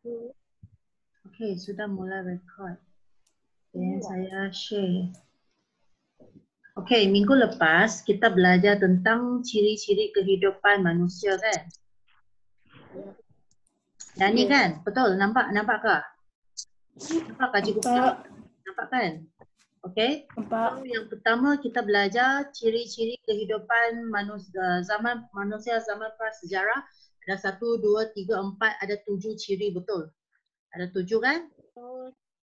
Okey, sudah mulai record. Okay, saya share. Okey, minggu lepas kita belajar tentang ciri-ciri kehidupan manusia kan? Dan ni kan? Betul? Nampak kah? Nampak kah cikgu? Nampak kan? Okey. So, yang pertama kita belajar ciri-ciri kehidupan manusia zaman prasejarah. Ada 1, 2, 3, 4, ada 7 ciri, betul? Ada 7 kan?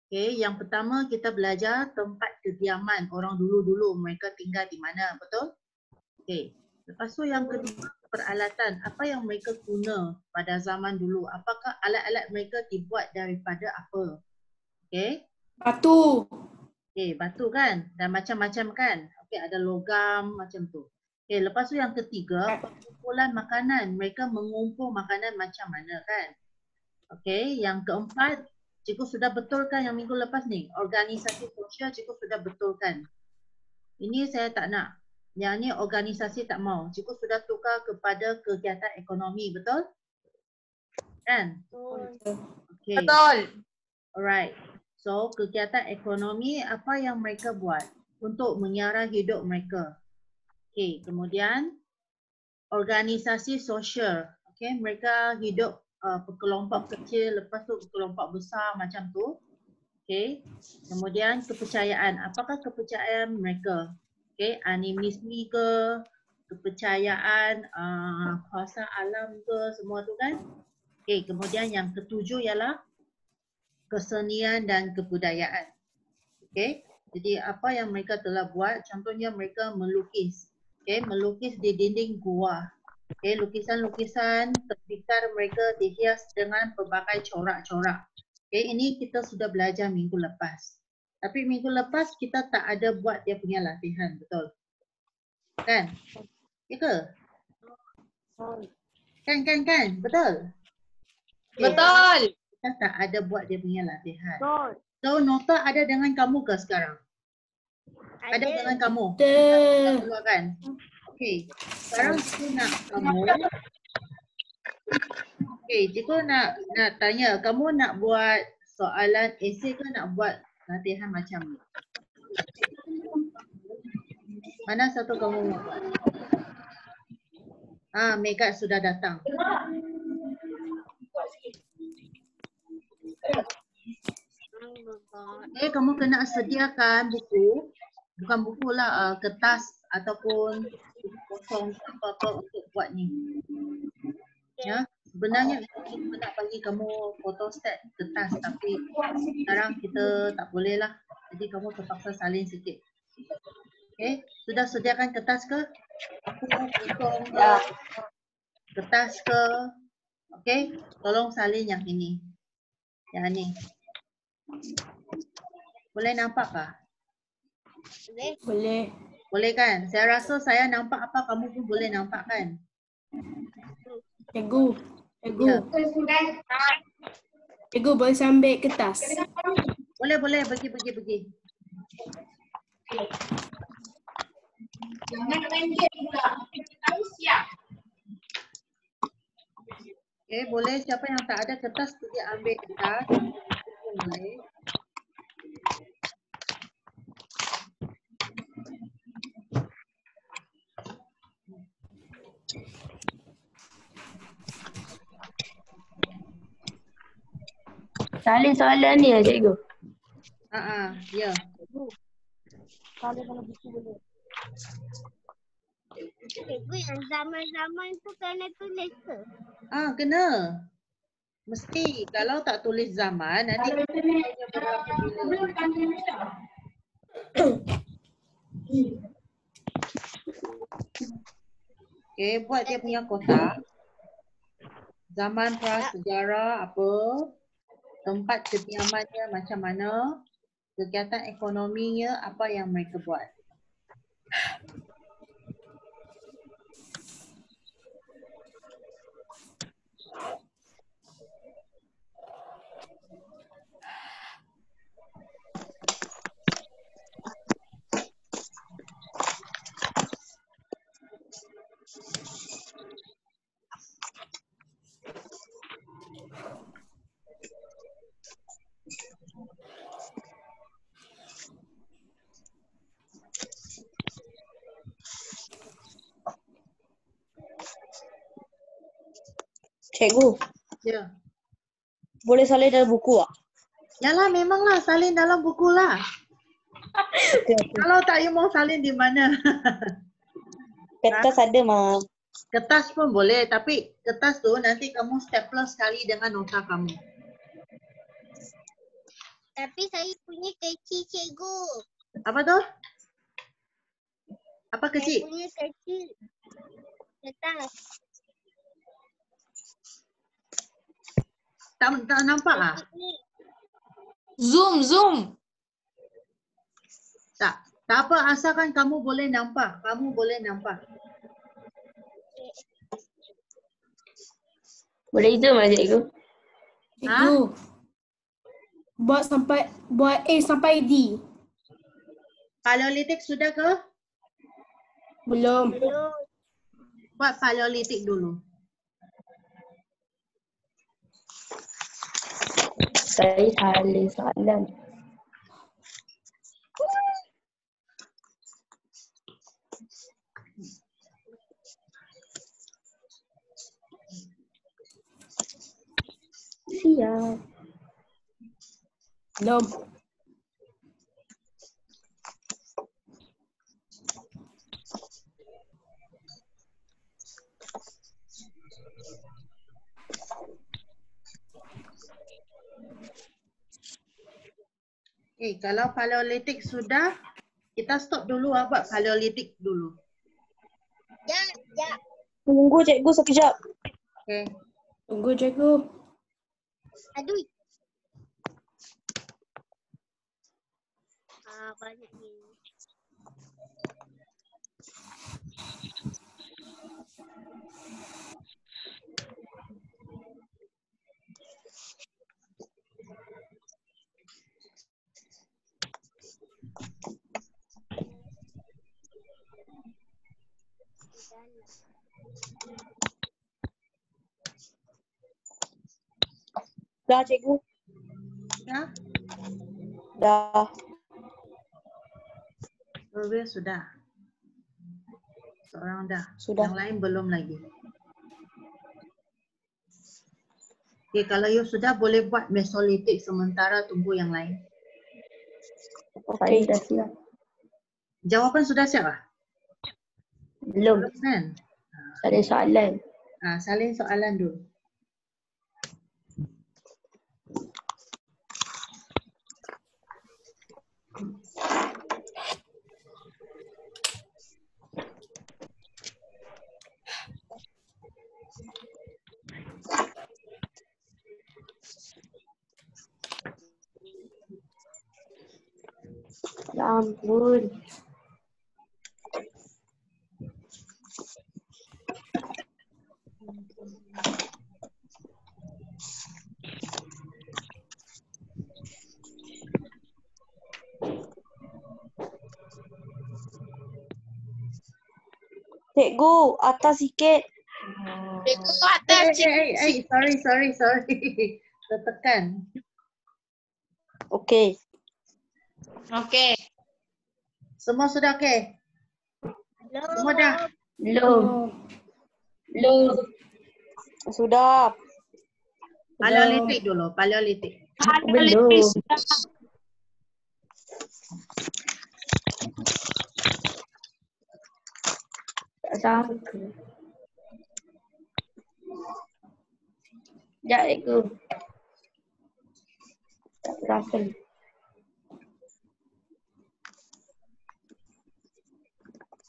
Okey, yang pertama kita belajar tempat kediaman orang dulu-dulu, mereka tinggal di mana, betul? Okey. Lepas tu yang kedua, peralatan. Apa yang mereka guna pada zaman dulu? Apakah alat-alat mereka dibuat daripada apa? Okey. Batu. Okey, batu kan? Dan macam-macam kan? Okey, ada logam macam tu. Okey, lepas tu yang ketiga, pengumpulan makanan. Mereka mengumpul makanan macam mana kan? Okey, yang keempat, cikgu sudah betulkan yang minggu lepas ni. Organisasi sosial cikgu sudah betulkan. Ini saya tak nak. Yang ni organisasi tak mau. Cikgu sudah tukar kepada kegiatan ekonomi, betul? Kan? Okay. Betul. Alright. So, kegiatan ekonomi apa yang mereka buat untuk menyiara hidup mereka. Okay, kemudian organisasi sosial. Okay, mereka hidup berkelompok kecil, lepas tu berkelompok besar macam tu. Okay, kemudian kepercayaan. Apakah kepercayaan mereka? Okay, animisme ke, kepercayaan kuasa alam ke, semua tu kan? Okay, kemudian yang ketujuh ialah kesenian dan kebudayaan. Okay, jadi apa yang mereka telah buat, contohnya mereka melukis. Okay, melukis di dinding gua. Okay, lukisan-lukisan terbitar mereka dihias dengan pelbagai corak-corak. Okay, ini kita sudah belajar minggu lepas. Tapi minggu lepas kita tak ada buat dia punya latihan, betul? Kan? Ya ke? Kan? Betul? Okay. Betul. Kita tak ada buat dia punya latihan. So, nota ada dengan kamu ke sekarang? Ada dengan kamu? Ada. Kan? Okay. Sekarang cikgu nak kamu. Okay, cikgu nak tanya, kamu nak buat soalan esei ke nak buat latihan macam ni? Mana satu kamu mau buat? Megat sudah datang. Kamu kena sediakan buku, bukan buku lah, kertas ataupun buku kosong apa-apa untuk buat ni. Ya, sebenarnya kita nak bagi kamu photostat kertas, tapi sekarang kita tak boleh lah. Jadi kamu terpaksa salin sikit. Okay, sudah sediakan kertas ke? Buku kosong ke? Kertas ke? Okay, tolong salin yang ini. Yang ni. Boleh nampak kah? Boleh. Boleh kan? Saya rasa saya nampak apa, kamu pun boleh nampak kan? Cikgu. Ya. Cikgu boleh sambil kertas. Boleh, pergi. Okay, boleh. Siapa yang tak ada kertas, pergi ambil kertas. Boleh. Salin soalan ni ya cikgu. Ya. Kalau buku boleh. Cikgu yang zaman-zaman tu kena tulis ke? Kena. Mesti. Kalau tak tulis zaman, nanti okay, buat dia punya kotak. Zaman prasejarah apa, tempat kediamannya macam mana, kegiatan ekonominya apa yang mereka buat. Cikgu, Ya. boleh salin dalam buku tak? Yalah, memanglah salin dalam buku lah. Okey, okey. Kalau tak, you mau salin di mana? Kertas ada, Ma. Kertas pun boleh, tapi kertas tu nanti kamu stapler sekali dengan nota kamu. Tapi saya punya kecil, cikgu. Apa tu? Apa Saya kecil? punya kecil. Kertas. Tak nampak ah? Ni. Zoom. Tak. Tak apa, asalkan kamu boleh nampak. Kamu boleh nampak. Boleh zoom lah, cikgu. Cikgu. Buat A sampai D. Paleolitik sudah ke? Belum. Belum. Buat paleolitik dulu. Saya salin soalan. Siap. Belum. Kalau paleolitik sudah, kita stop dulu buat paleolitik dulu. Ya. Tunggu cikgu sekejap. Okay. Tunggu cikgu. Aduh. Banyak ni. Dah, cikgu. Ya? Dah. Survey sudah. Seorang dah. Sudah. Yang lain belum lagi. Okay, kalau you sudah boleh buat mesolitik sementara tunggu yang lain. Okey, dah siap. Jawapan sudah siap ah? Belum. Belum kan? Salin soalan. Salin soalan dulu. Ya ampun. Cikgu, atas sikit. Cikgu tu atas. Sorry. Tertekan. Okey. Okey. Semua sudah okey? Semua dah? Belum. Sudah. Paleolitik dulu, paleolitik. Belum. Tak sangka. Sekejap, cikgu. Tak berapa.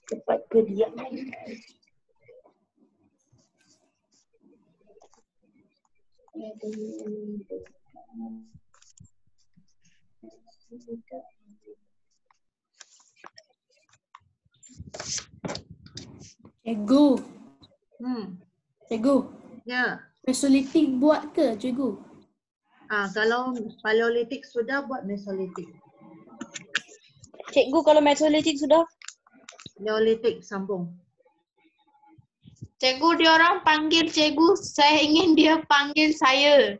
Cepat ke dia. Cikgu. Cikgu. Ya. Mesolitik buat ke cikgu? Kalau paleolitik sudah, buat mesolitik. Cikgu, kalau mesolitik sudah? Neolitik sambung. Cikgu, dia orang panggil cikgu, saya ingin dia panggil saya.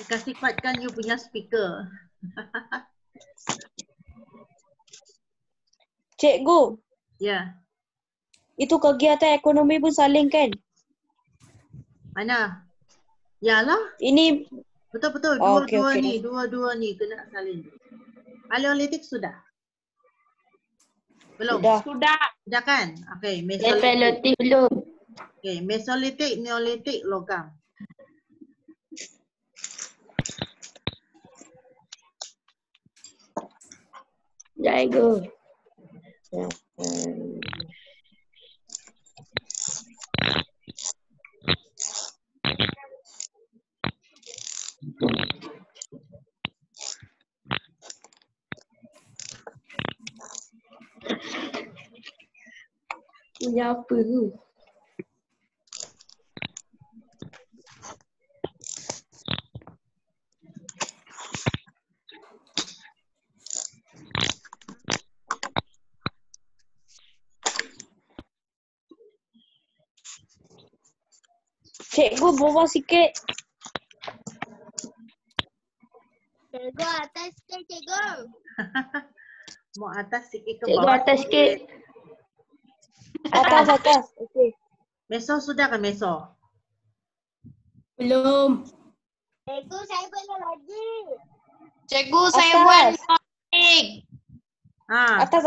Kasih kuatkan you punya speaker. Cikgu, Ya. Itu kegiatan ekonomi pun saling kan? Mana? Yalah, Ini betul-betul. oh, Dua-dua okey. ni, dua-dua ni kena salin. Paleolitik sudah? Belum? Sudah. Sudah. Sudah kan? Okey, Mesolitik. Lepelotik belum. Okey, Mesolitik, Neolitik, logam. Cikgu. Punya apa tu? Cikgu bawah sikit. Cikgu atas sikit cikgu. Mau atas sikit ke Cikgu bawah? atas sikit. Atas. Okey. Meso sudah kan meso? Belum. Cikgu saya belum lagi. Cikgu, saya Atas. buat neolitik. Ha, Atas.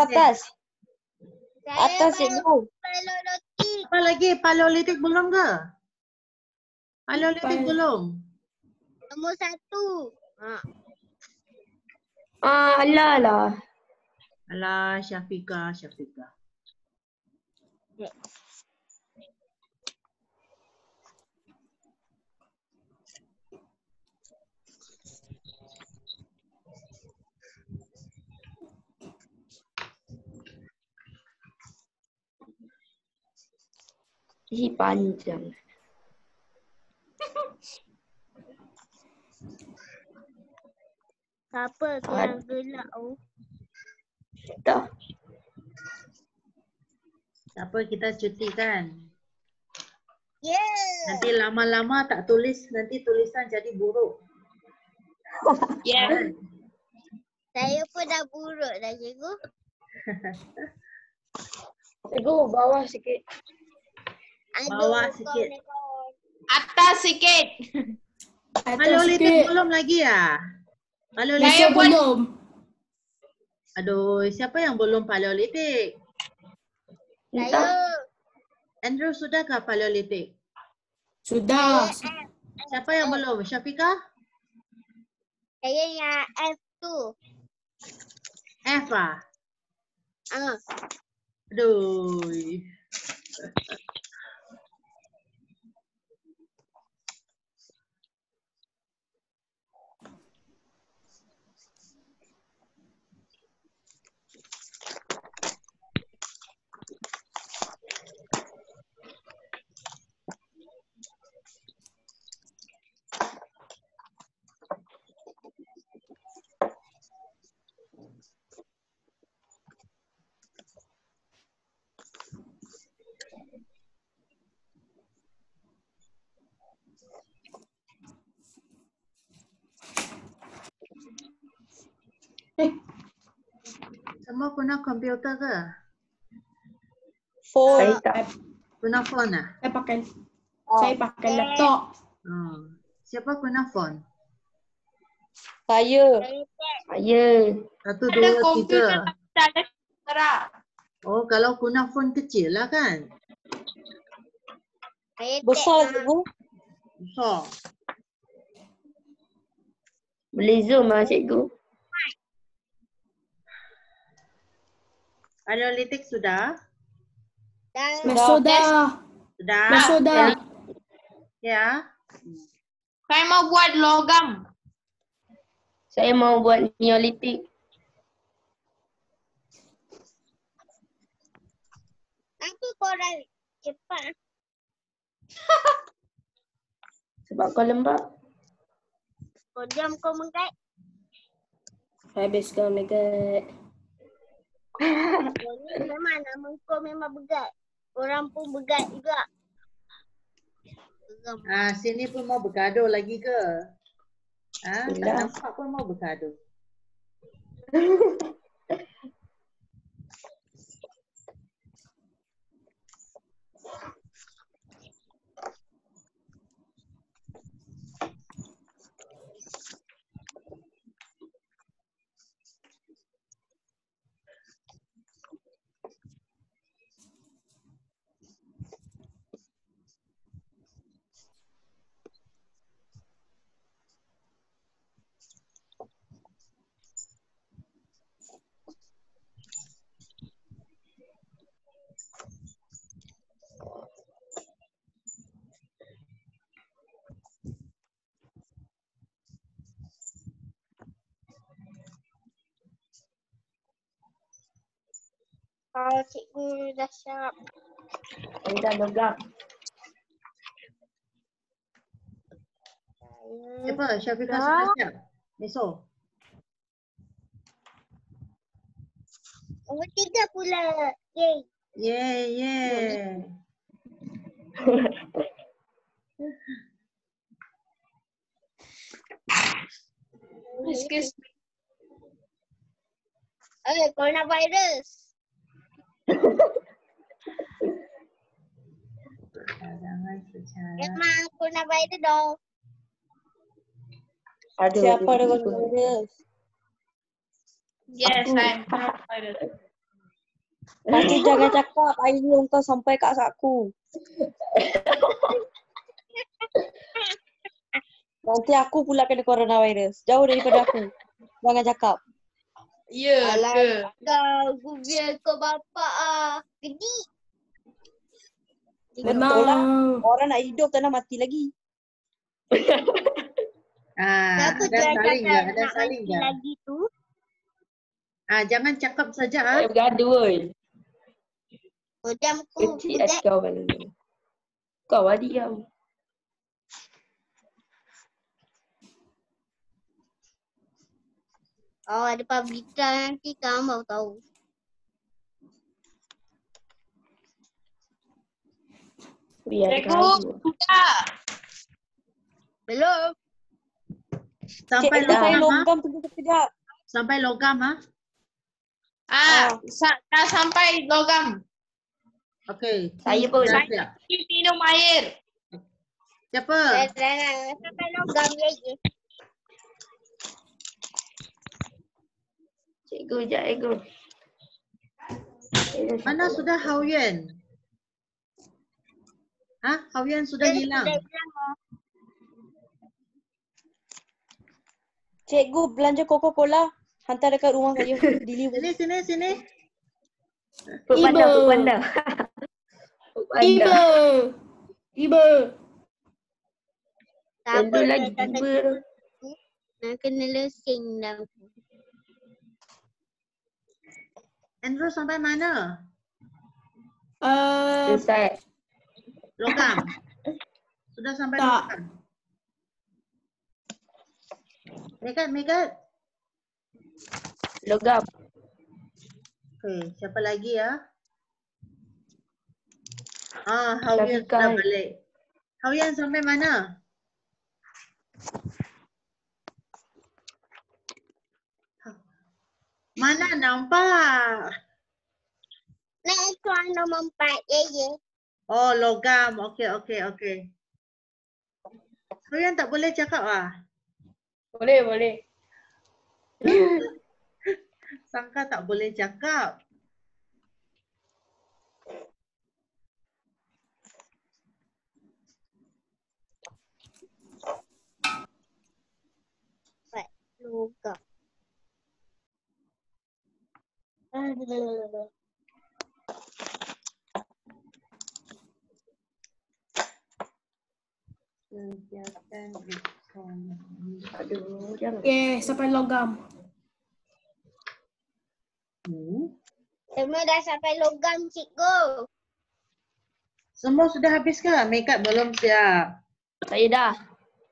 Saya Atas baru cikgu. paleolitik. Apa lagi? Paleolitik belum ke? Paleolitik Pal- belum? Nombor 1. Alah. Alah, Syafiqah. Ih, panjang. Siapa yang gelak tu? Dah. Tak apa, kita cuti kan? Yeah. Nanti lama-lama tak tulis, nanti tulisan jadi buruk. Ya. Kan? Saya pun dah buruk dah cikgu. Cikgu bawah sikit. Bawah Aduh, sikit. kau ni kawan. Atas sikit. Paleolitik belum lagi ya? Paleolitik Saya buat belum. Aduh, siapa yang belum paleolitik? Saya. Andrew sudahkah paleolitik? Sudah. Siapa yang belum? Syafiqah? Saya yang F tu. F ah? Aduh. Semua guna komputer ke? Saya tak. Guna phone ah? Saya pakai laptop. Siapa guna phone? Saya. 1, ada 2, komputer 3. tapi tak ada kamera. Oh, kalau guna phone kecil lah kan? Saya Besar cikgu. Besar. Boleh zoom lah cikgu. Paleolitik sudah? Sudah. Sudah? Sudah. Ya. Saya mau buat logam. Saya mau buat neolitik. Kenapa korang cepat? Sebab kau lembab. Kau diam kau mengait. Habis kau megat. Kau ni memang nama kau memang begat. Orang pun begat juga. Geram. Sini pun mau bergaduh lagi ke? Tak Sudah. nampak pun mau bergaduh. Cikgu dah siap. Saya dah logam. Siapa? Syafiqah sudah siap? Esok. Nombor 3 pula. Yeay. Yeah. Excuse me. Coronavirus. Jangan secara. Memang coronavirus dong. Aduh, Siapa ada aduh, coronavirus? Yes, Aku. I'm. Lepas tu jangan cakap Ayu kau sampai kat aku. Nanti aku pula kena coronavirus. Jauh daripada aku. Jangan cakap. Ya Alah. ke? Kau biar kau bapak Gedi. Betul lah. Memang. Orang nak hidup tak nak mati lagi. Siapa Ada tu yang saling je, cakap ada nak saling mati je. lagi tu? Jangan cakap saja. Saya bergaduh oi. Jamku Kecil hati kau balik ni. Kau adik kau. Oh, ada publikah nanti kamu baru tahu. Biar Cikgu, gaduh. sudah. Belum. Sampai Cikgu saya logam. logam tunggu sekejap. Sampai logam. Dah sampai logam. Okey. Saya pun. Dah siap. Minum air. Siapa? Dah sampai logam je. Cikgu, sekejap cikgu. Mana sudah Hao Yuan? Hao Yuan sudah hilang. Cikgu belanja Coca-Cola. Hantar dekat rumah saya. Deliver. Sini. Puk panda. Tiba. Tentu lagi tiba tu. Nak kena lesing dah. Andrew sampai mana? Selesai. Logam. Sudah sampai Tak. logam. Megat. Logam. Okey, siapa lagi ya? Hao Yuan Syafiqah. sudah balik. Hao Yuan sampai mana? Mana nampak? Nak ikut nombor 4 je. Oh, logam. Okey. Hao Yuan tak boleh cakap Boleh. Sangka tak boleh cakap. Logam. Kegiatan ekonomi. Aduh, jangan. Okay, sampai logam. Semua dah sampai logam, cikgu. Semua sudah habis ke? Megat belum siap. Saya dah.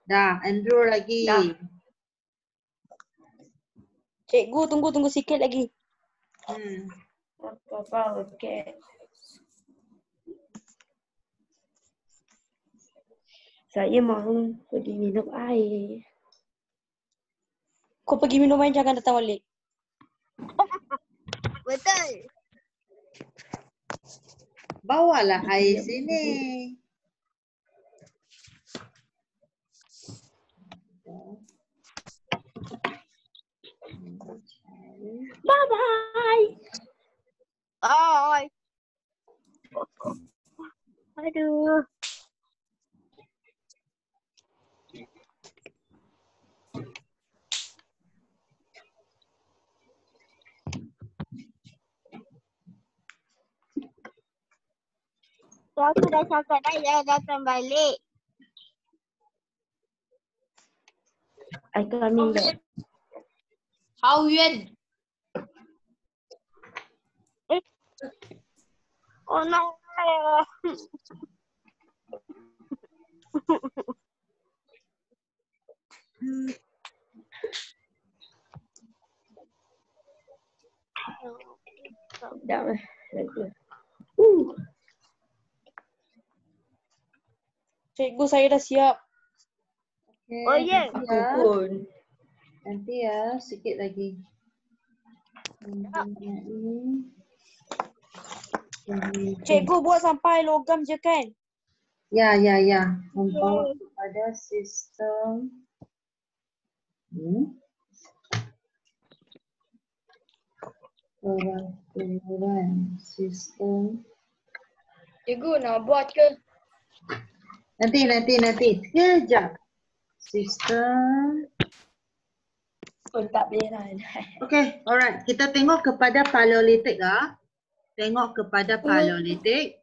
Dah, Andrew lagi. Dah. Cikgu tunggu sikit lagi. Apa-apa, okey. Saya mahu pergi minum air. Kau pergi minum air jangan datang balik. Betul. Bawalah air sini. Bye-bye. Bye. Aduh. Aku dah cakap dah jangan datang balik. I coming back. Hao Yuan. Oh no. Sekejap lah. Cikgu, saya dah siap. Okay, Oh, ya. nanti Aku ya. pun. Nanti ya, sikit lagi. Cikgu buat sampai logam je kan? Ya. Membawa kepada sistem peraturan sistem. Cikgu nak buat ke? Nanti. Sekejap. Sistem. Pun tak boleh lah. Okay, alright. Kita tengok kepada Paleolitik ah. Tengok kepada Paleolitik.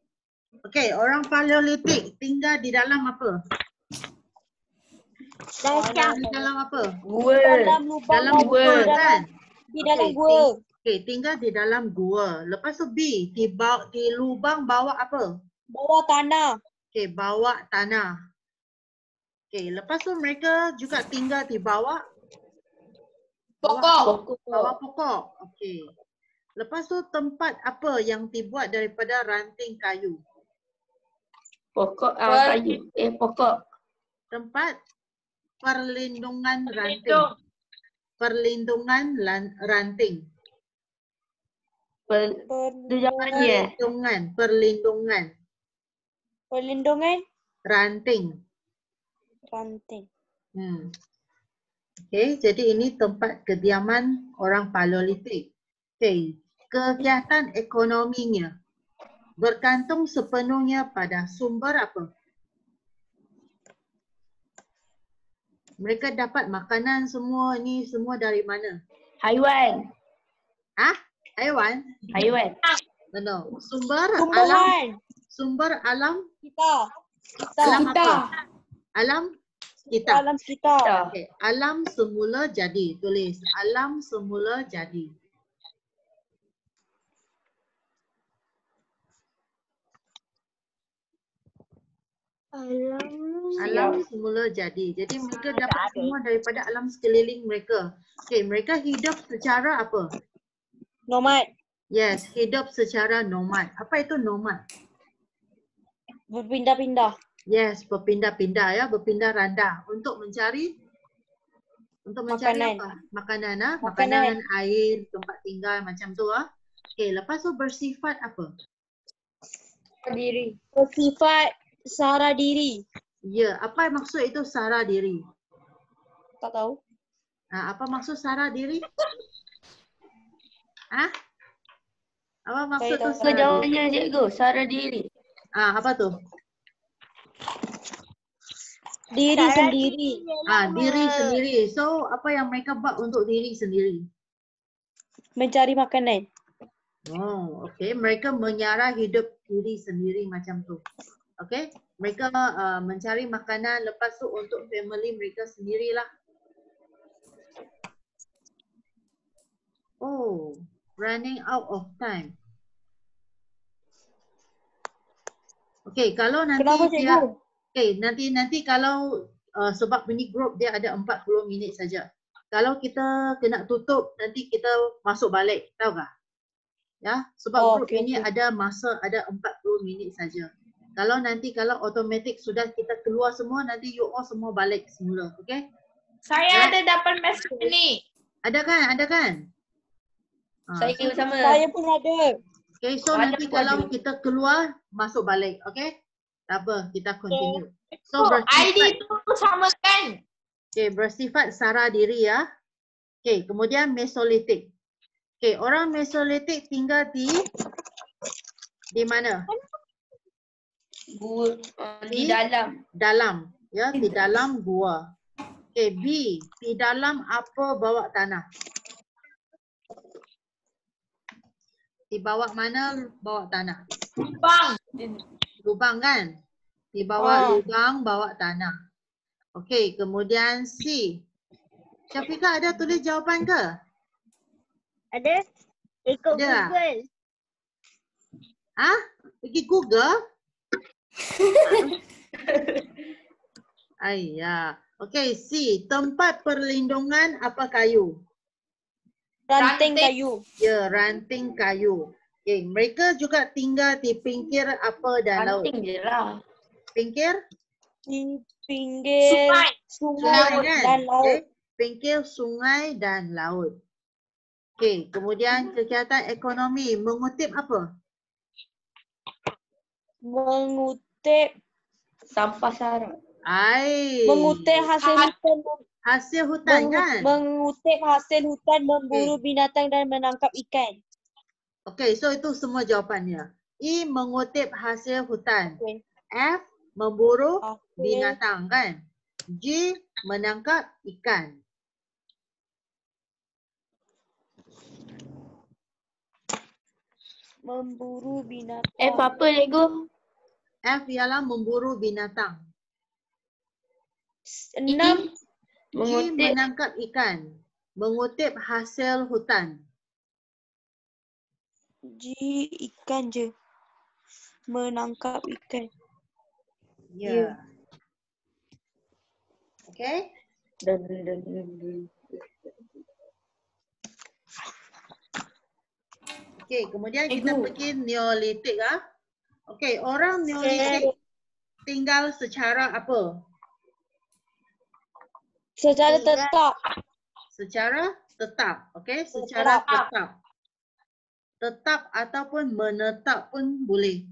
Okay, orang Paleolitik tinggal di dalam apa? Dah Di dalam apa? Gua. Dalam lubang Dalam maupun gua dalam- kan? Di dalam Okay, gua. Okay, tinggal di dalam gua. Lepas tu B, di lubang bawah apa? Bawah tanah. Okay, bawah tanah. Okay, lepas tu mereka juga tinggal di bawah Pokok. bawah pokok. Okay. Lepas tu tempat apa yang dibuat daripada ranting kayu? Pokok Per- kayu. Pokok. Tempat perlindungan ranting. Perlindungan ranting. Perlindungan. Perlindungan ranting. Ranting. Okay, jadi ini tempat kediaman orang Paleolitik. Okay, kegiatan ekonominya bergantung sepenuhnya pada sumber apa? Mereka dapat makanan semua ni semua dari mana? Haiwan. Haiwan? No. Sumber alam. Tumbuhan. Sumber alam. Kita. Alam Kita. apa? Alam kita. Alam sekitar. Okay. Alam semula jadi. Tulis. Alam semula jadi. Alam semula jadi. Jadi mereka dapat semua daripada alam sekeliling mereka. Okay, mereka hidup secara apa? Nomad. Yes, hidup secara nomad. Apa itu nomad? Berpindah-pindah. Yes, berpindah-pindah ya, berpindah randa untuk mencari Makanan. apa? Makanan ah, Makanan. makanan, air, tempat tinggal macam tu ah. Okay, lepas tu bersifat apa? Diri. Bersifat sara diri. Ya, apa maksud itu sara diri? Tak tahu. Apa maksud sara diri? Apa maksud tu tak tahu. sara diri? Jawapannya cikgu, sara diri. Apa tu? Diri sendiri. Diri sendiri. So, apa yang mereka buat untuk diri sendiri? Mencari makanan. Oh, okay. Mereka menyara hidup diri sendiri macam tu. Okay. Mereka mencari makanan lepas tu untuk family mereka sendirilah. Oh, running out of time. Okay, kalau nanti Kenapa dia, cikgu? okay, nanti kalau sebab mini group dia ada 40 minit saja. Kalau kita kena tutup, nanti kita masuk balik, tahu tak? Ya, sebab group ini ada masa ada 40 minit saja. Kalau automatik sudah kita keluar semua, nanti you all semua balik semula, okay? Saya ada dapat mesej ni. Ada kan? Saya sama. Saya pun ada. Okay, so nanti kalau kita keluar, masuk balik, okay? Tak apa, kita continue. So ID tu sama kan? Okay, bersifat sara diri ya. Okay, kemudian Mesolitik. Okay, orang Mesolitik tinggal di mana? Gua di dalam. Dalam, ya, di dalam gua. Okay, B, di dalam apa bawah tanah? Di bawah mana bawah tanah? Bang. Lubang kan? Di bawah lubang bawah tanah. Okey, kemudian C. Syafiqah ada tulis jawapan ke? Ada? Ikut Ada. Google. Ah, pergi Google. Ayah. Okey, C. Tempat perlindungan apa kayu? Ranting Ranting. kayu. Ya, ranting kayu. Okey, mereka juga tinggal di pinggir apa dan laut? Ranting je lah. Pinggir Di pinggir Sungai. sungai kan? dan laut. Okey, pinggir sungai dan laut. Okey, kemudian kegiatan ekonomi mengutip apa? Mengutip Sampah sarap. mengutip hasil hutan Hasil hutan kan? mengutip hasil hutan, memburu binatang dan menangkap ikan. Okey, so itu semua jawapannya. E. Mengutip hasil hutan. Okey. F. Memburu Hasil binatang kan? G. Menangkap ikan. memburu binatang. Apa cikgu? F ialah memburu binatang. 6. G. Menangkap ikan. Mengutip hasil hutan. G. Ikan je. Menangkap ikan. Ya. Okey. Okey, kemudian kita pergi Neolitik ah. Okey, orang Neolitik tinggal secara apa? Secara tetap. Secara tetap. Okey, secara Tetap. tetap. Tetap ataupun menetap pun boleh.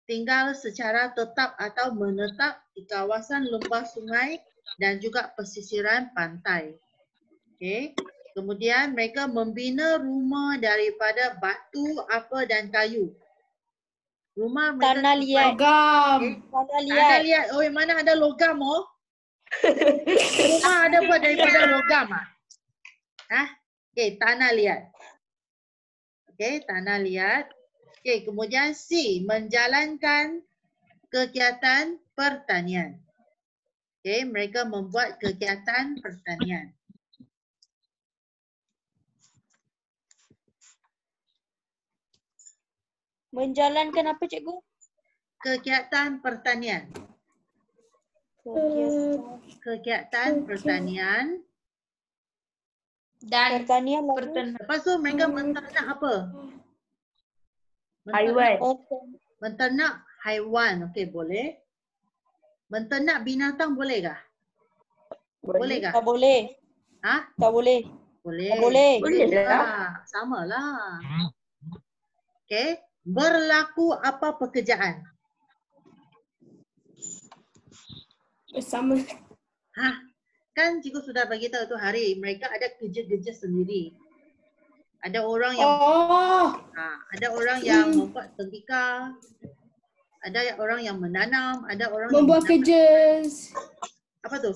Tinggal secara tetap atau menetap di kawasan lembah sungai dan juga pesisiran pantai. Okey. Kemudian mereka membina rumah daripada batu, apa dan kayu. Rumah mereka Tanah liat. Logam. Tanah Tanah liat. liat. Oh, mana ada logam oh? Rumah ada buat daripada logam ah? Ah? Okey, tanah liat. Okey, tanah liat. Okey, kemudian C, menjalankan kegiatan pertanian. Okey, mereka membuat kegiatan pertanian. Menjalankan apa cikgu? Kegiatan pertanian. Kegiatan pertanian. Dan Pertanian lagi. pertanian. Lepas tu mereka menternak apa? Haiwan. Menternak haiwan. Okey, boleh. Menternak binatang boleh kah? Boleh kah? Tak boleh. Ha? Tak boleh. Boleh. Tak boleh. Boleh juga. Sama lah. Okey. Berlaku apa pekerjaan? Bersama. Ha? Kan cikgu sudah bagi tahu tu hari mereka ada kerja-kerja sendiri. Ada orang yang ada orang yang membuat tembikar. Ada orang yang menanam, ada orang Membuat yang kerja. apa tu?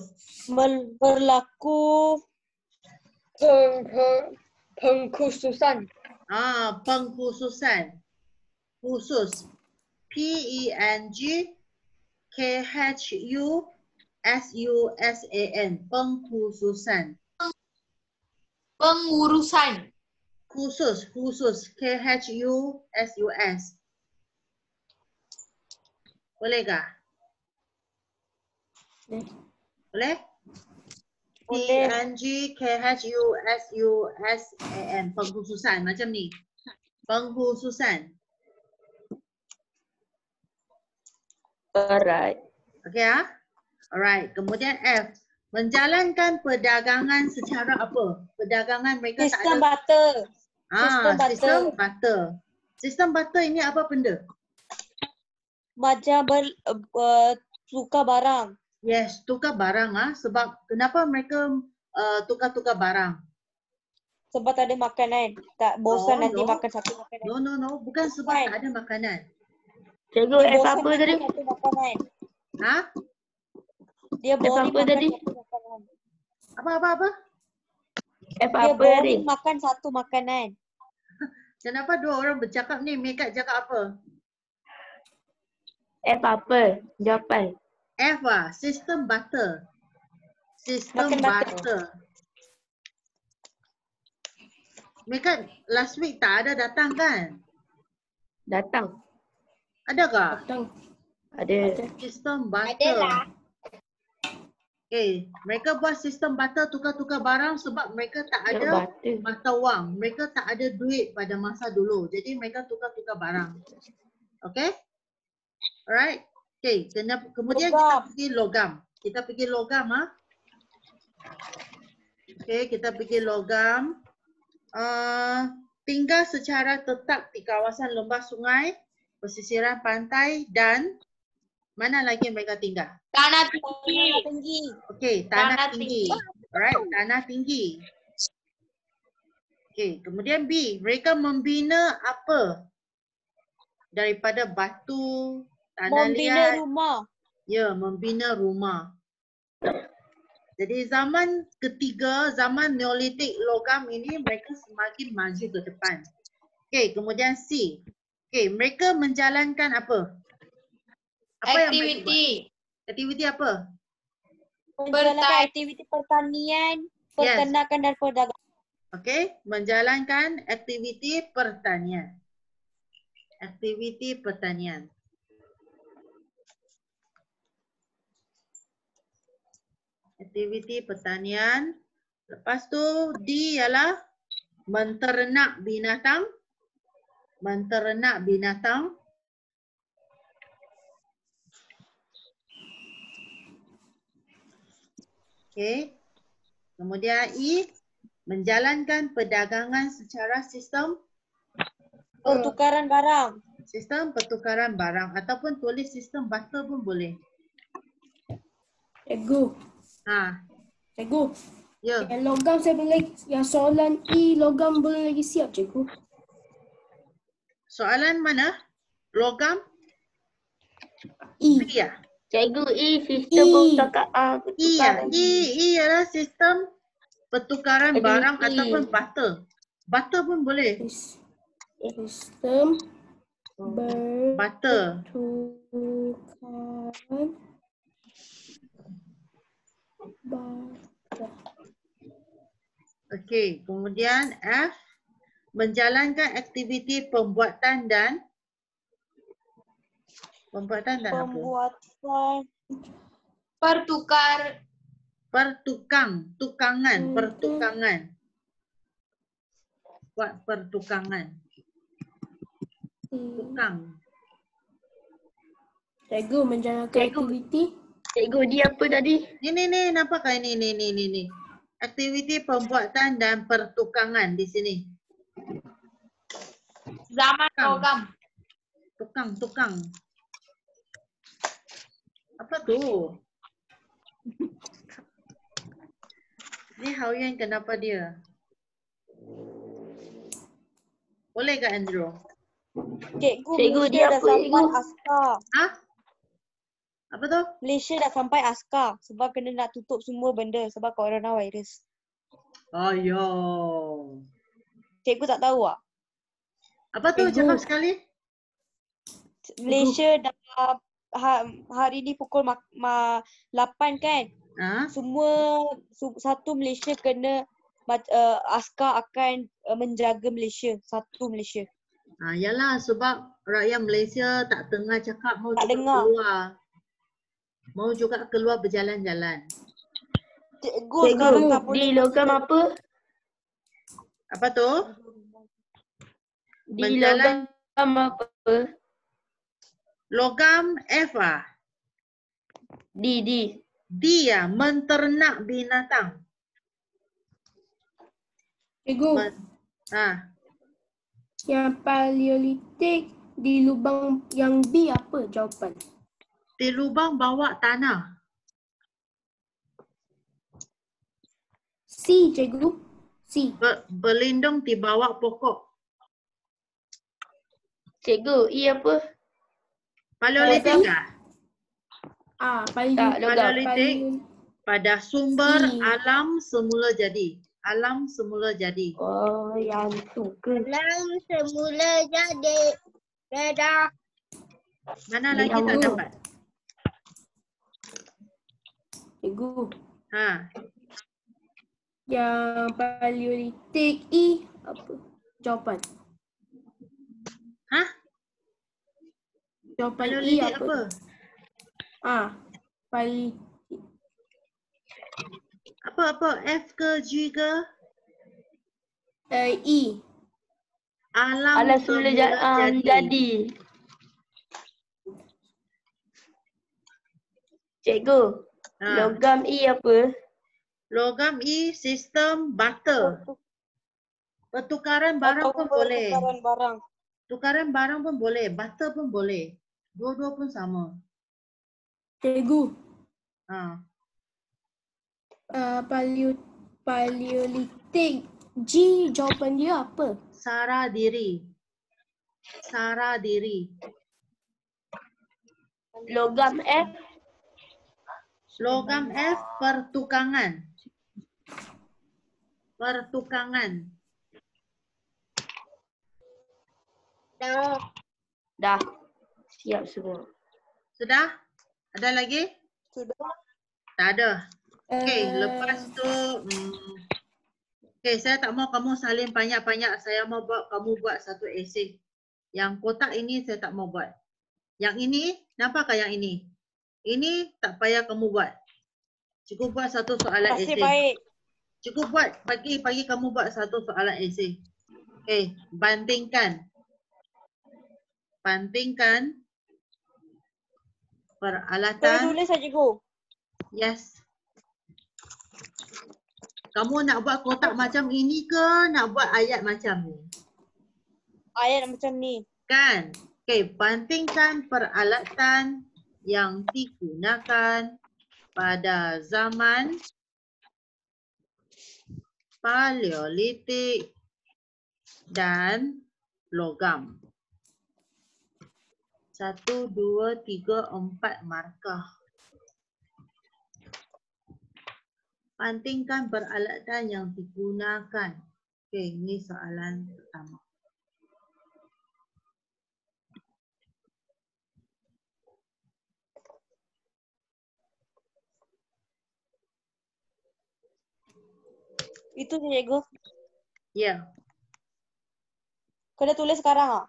Berlaku Pengkhususan. Pengkhususan. Khusus. P-E-N-G-K-H-U-S-U-S-A-N. Pengkhususan. Pengurusan. Khusus. K-H-U-S-U-S. Boleh kah? Boleh? Boleh. P-E-N-G-K-H-U-S-U-S-A-N. Pengkhususan. Macam ni. Pengkhususan. Alright. Okey ah? Alright. Kemudian F. Menjalankan perdagangan secara apa? Perdagangan mereka sistem tak ada. barter. Sistem barter. Sistem barter. Sistem barter ini apa benda? Macam tukar barang. Yes, tukar barang ah. Sebab kenapa mereka tukar-tukar barang? Sebab tak ada makanan. Tak bosan Oh, nanti no. makan satu makanan. No. Bukan sebab Kan? tak ada makanan. Cikgu, Dia F bosan apa makan tadi? satu makanan. Ha? Dia boring apa makan tadi? satu makanan. Apa? F Dia apa tadi? boring makan satu makanan. Kenapa dua orang bercakap ni? Mereka cakap apa? F apa? Jawapan. F lah. Sistem barter. Sistem Makan barter. barter. Mereka last week tak ada datang kan? Datang. Adakah? Datang. Ada. Sistem barter. Adalah. Okay, mereka buat sistem barter tukar-tukar barang sebab mereka tak Nak ada batu. mata wang. Mereka tak ada duit pada masa dulu. Jadi mereka tukar-tukar barang. Okay? Alright. Okay, kemudian kita Logam. pergi logam. Kita pergi logam, ha? Okay, kita pergi logam. Tinggal secara tetap di kawasan lembah sungai, pesisiran pantai dan mana lagi mereka tinggal? Tanah tinggi. Tinggi. Okey, tanah Tanah tinggi. tinggi. Alright, tanah tinggi. Okey, kemudian B, mereka membina apa? Daripada batu, tanah Membina liat. rumah. Ya, membina rumah. Jadi zaman ketiga, zaman Neolitik logam ini mereka semakin maju ke depan. Okey, kemudian C. Okey, mereka menjalankan apa? Apa yang mereka buat? Aktiviti. Aktiviti apa? Menjalankan aktiviti pertanian, peternakan dan perdagangan. Okey, menjalankan aktiviti pertanian. Aktiviti pertanian. Aktiviti pertanian. Lepas tu D ialah menternak binatang. Menternak binatang. Okey. Kemudian E, menjalankan perdagangan secara sistem Pertukaran barang. pertukaran barang ataupun tulis sistem barter pun boleh. Cikgu. Ha, Cikgu. ya. Yang logam saya boleh lagi. Yang soalan E logam boleh lagi siap cikgu. Soalan mana? Logam? E. B ya? Cikgu sistem pertukaran. E ya? E ialah sistem pertukaran barang Aktiviti. ataupun barter. Barter pun boleh. Sistem Barter. bertukaran barang. Okey, kemudian F, menjalankan aktiviti pembuatan dan apa? Pembuatan Pertukangan. Buat pertukangan. Tukang. Cikgu menjalankan Cikgu. aktiviti. Cikgu dia apa tadi? Ni, nampakkah ini. Aktiviti pembuatan dan pertukangan di sini. Zaman logam. Tukang. Apa tu? Ni Hao-Yuan kenapa dia? Boleh ke Andrew? Cikgu, dia Malaysia dah apa, sampai cikgu? askar. Ha? Apa tu? Malaysia dah sampai askar sebab kena nak tutup semua benda sebab coronavirus. Ayo. Cikgu tak tahu tak? Apa tu? Cikgu. Cakap sekali. Malaysia dah hari ni pukul 8 kan? Ha? Semua satu Malaysia kena askar akan menjaga Malaysia, satu Malaysia. Yalah sebab rakyat Malaysia tak tengah cakap mau Tak juga dengar. keluar. Mau juga keluar berjalan-jalan. Cikgu sekarang tak boleh. Di logam apa? Apa tu? Di Menjalan- logam apa? Logam F ah. Di. Dia menternak binatang. Cikgu. Yang paleolitik di lubang yang B apa jawapan? Di lubang bawah tanah. C cikgu. C. Berlindung di bawah pokok. Cikgu, apa? Paleolitik ah. Tak, logam. Paleolitik pada sumber C. alam semula jadi. Alam semula jadi. Oh, yang tu ke? Alam semula jadi. Dadah. Mana Di lagi tak awal. dapat? Cikgu. Ha. Yang paleolitik E apa jawapan? Ha? Jawapan E Paleolitik apa? apa? Paleolitik. Apa? F ke G ke? E. Alam Alam semula semula jadi. Cikgu, logam E apa? Logam E, sistem barter. Pertukaran barang pun boleh. Pertukaran barang. Tukaran barang pun boleh. Barter pun boleh. Dua-dua pun sama. Cikgu, Ha. paleolitik G jawapan dia apa? Sara diri. Sara diri. Logam F. Logam F, pertukangan. Pertukangan. Dah. Siap semua. Sudah? Ada lagi? Sudah. Tak ada. Okey, lepas tu okey, saya tak mau kamu salin banyak-banyak. Saya mau buat kamu buat satu esei. Yang kotak ini saya tak mau buat. Yang ini, nampakkah yang ini? Ini tak payah kamu buat. Cukup buat satu soalan Nasib esei. baik. Cukup buat pagi kamu buat satu soalan esei. Okey, bandingkan. Bandingkan Saya peralatan. tulis saja, Cikgu. Yes. Kamu nak buat kotak macam ini ke nak buat ayat macam ni? Ayat macam ni. Kan? Okey, bandingkan peralatan yang digunakan pada zaman Paleolitik dan logam. 1, 2, 3, 4 markah. Bandingkan peralatan yang digunakan. Okey, ini soalan pertama. Itu saja, Cikgu. Ya. Kena tulis sekarang ah.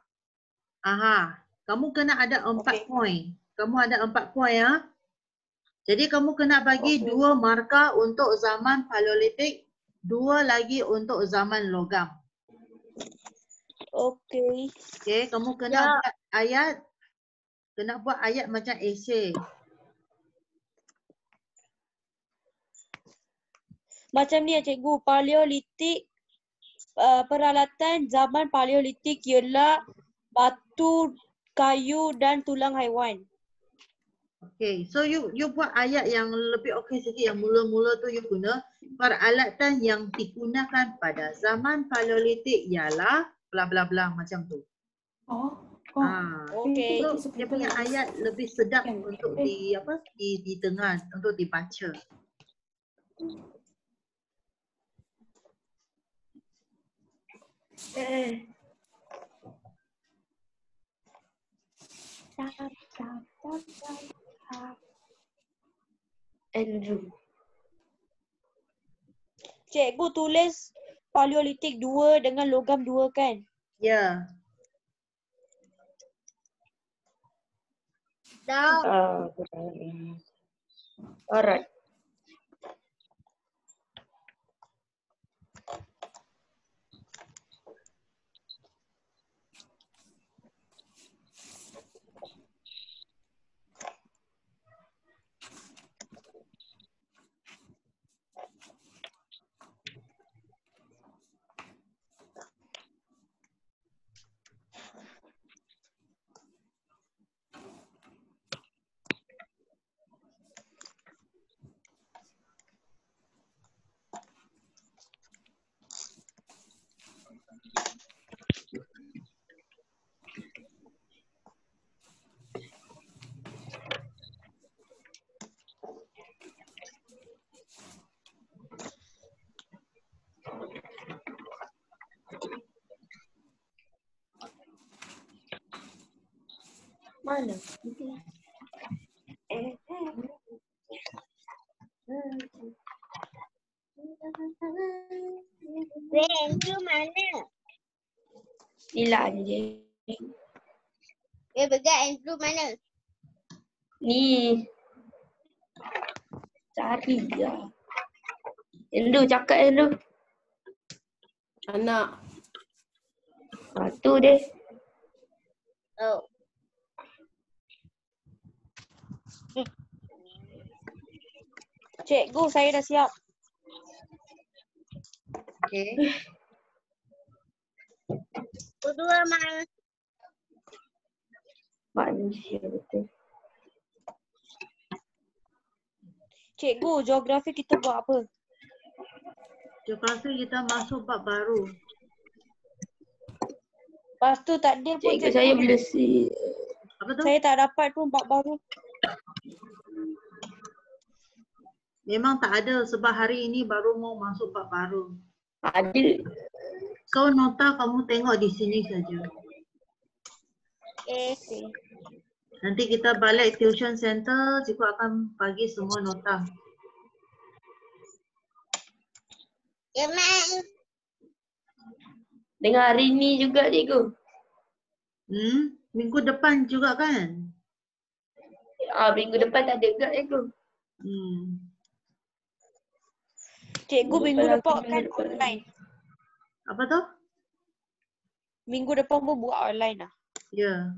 Aha. Kamu kena ada 4 Okey. poin. Kamu ada 4 poin ya. Jadi kamu kena bagi Okey. 2 markah untuk zaman Paleolitik, 2 lagi untuk zaman logam. Okey. Okey, kamu kena buat ayat. Kena buat ayat macam esei. Macam ni ya, Cikgu. Paleolitik, peralatan zaman Paleolitik ialah batu, kayu dan tulang haiwan. Okay, so you buat ayat yang lebih okey sikit. Yang mula-mula tu you guna peralatan yang digunakan pada zaman Paleolitik ialah bla bla bla macam tu. Okey. So dia punya ayat lebih sedap untuk di tengah untuk dibaca. Andrew. Cikgu tulis Paleolitik 2 dengan logam 2 kan? Ya. Alright. Mana? Andrew mana? Hilang je. Begat Andrew mana? Ni. Cari dia. Andrew, cakap Andrew. Anak. Tu deh. Oh. Cikgu, saya dah siap. Okay. Kedua mana? Manusia betul. Cikgu, geografi kita buat apa? Geografi kita masuk bab baru. Lepas tu takdir pun Cikgu saya boleh si. Apa tu? saya tak dapat pun bab baru. Memang tak ada sebab hari ini baru mau masuk bab baru. Ada. So nota kamu tengok di sini saja. Okay. Nanti kita balik tuition center, cikgu akan bagi semua nota. Kemal. Dengan hari ni juga cikgu. Minggu depan juga kan? Minggu depan tak ada juga cikgu. Cikgu minggu Kalau depan aku kan minggu depan. online. Apa tu? Minggu depan pun buat online lah. Ya.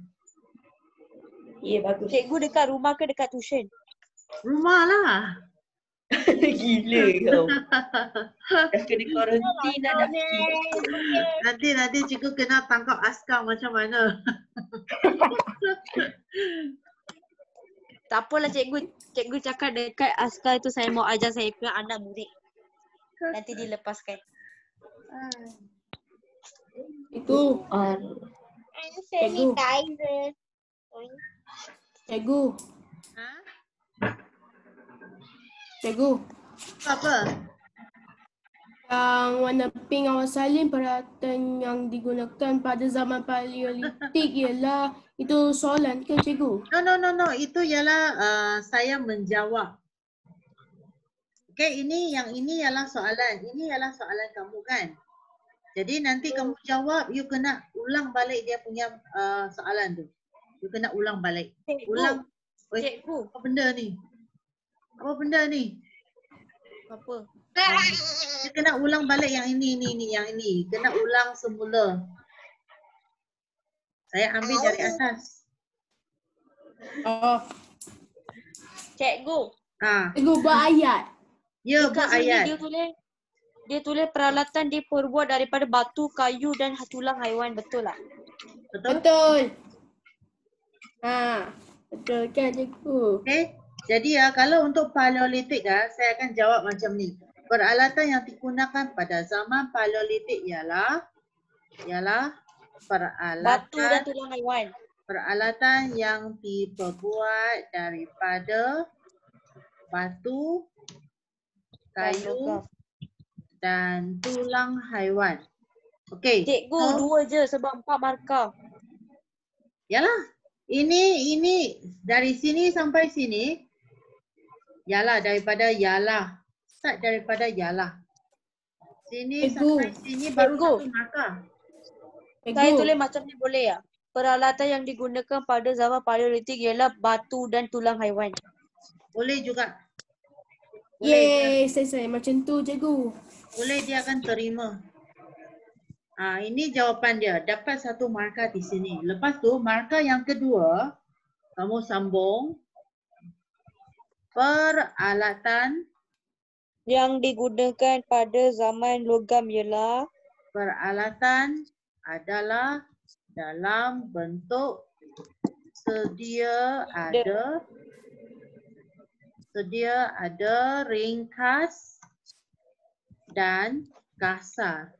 Ya bagus. Cikgu dekat rumah ke dekat tuition? Rumah lah. Gila kau. Dah kena kuarantin dah dah. Nanti cikgu kena tangkap askar macam mana. Tak apalah cikgu. Cikgu cakap dekat askar tu saya mau ajar saya punya anak murid. Nanti dilepaskan. Cikgu. Sanitizer. Cikgu. Ha? Cikgu. Apa? Yang warna pink awak salin peralatan yang digunakan pada zaman paleolitik ialah itu soalan ke cikgu? No. Itu ialah saya menjawab. Okay, ini ialah soalan. Ini ialah soalan kamu kan? Jadi nanti kamu jawab, you kena ulang balik dia punya soalan tu. You kena ulang balik. Cikgu. Ulang. Oi, Cikgu. apa benda ni? Apa benda ni? Apa? You kena ulang balik yang ini. Kena ulang semula. Saya ambil dari atas. Oh, Cikgu. cikgu buat ayat. Ya, Dekat buat sini ayat. dia tulis peralatan diperbuat daripada batu, kayu dan tulang haiwan. Betul tak? Betul? Betul. Betul kan cikgu? Okay. Jadi kalau untuk paleolitik saya akan jawab macam ni. Peralatan yang digunakan pada zaman paleolitik ialah Batu dan peralatan tulang haiwan. yang diperbuat daripada batu, kayu dan tulang haiwan. Okey. Cikgu, 2 je sebab 4 markah. Yalah. Ini dari sini sampai sini. Yalah daripada yalah. Start daripada yalah. Sini sampai sini baru Cikgu. 1 markah. Saya tulis macam ni boleh tak? Peralatan yang digunakan pada zaman paleolitik ialah batu dan tulang haiwan. Boleh juga. Boleh. Yeay, saya macam tu cikgu. Boleh dia akan terima. Ini jawapan dia. Dapat 1 markah di sini. Lepas tu markah yang kedua, kamu sambung. Peralatan Yang digunakan pada zaman logam ialah peralatan adalah dalam bentuk sedia ada ringkas dan kasar.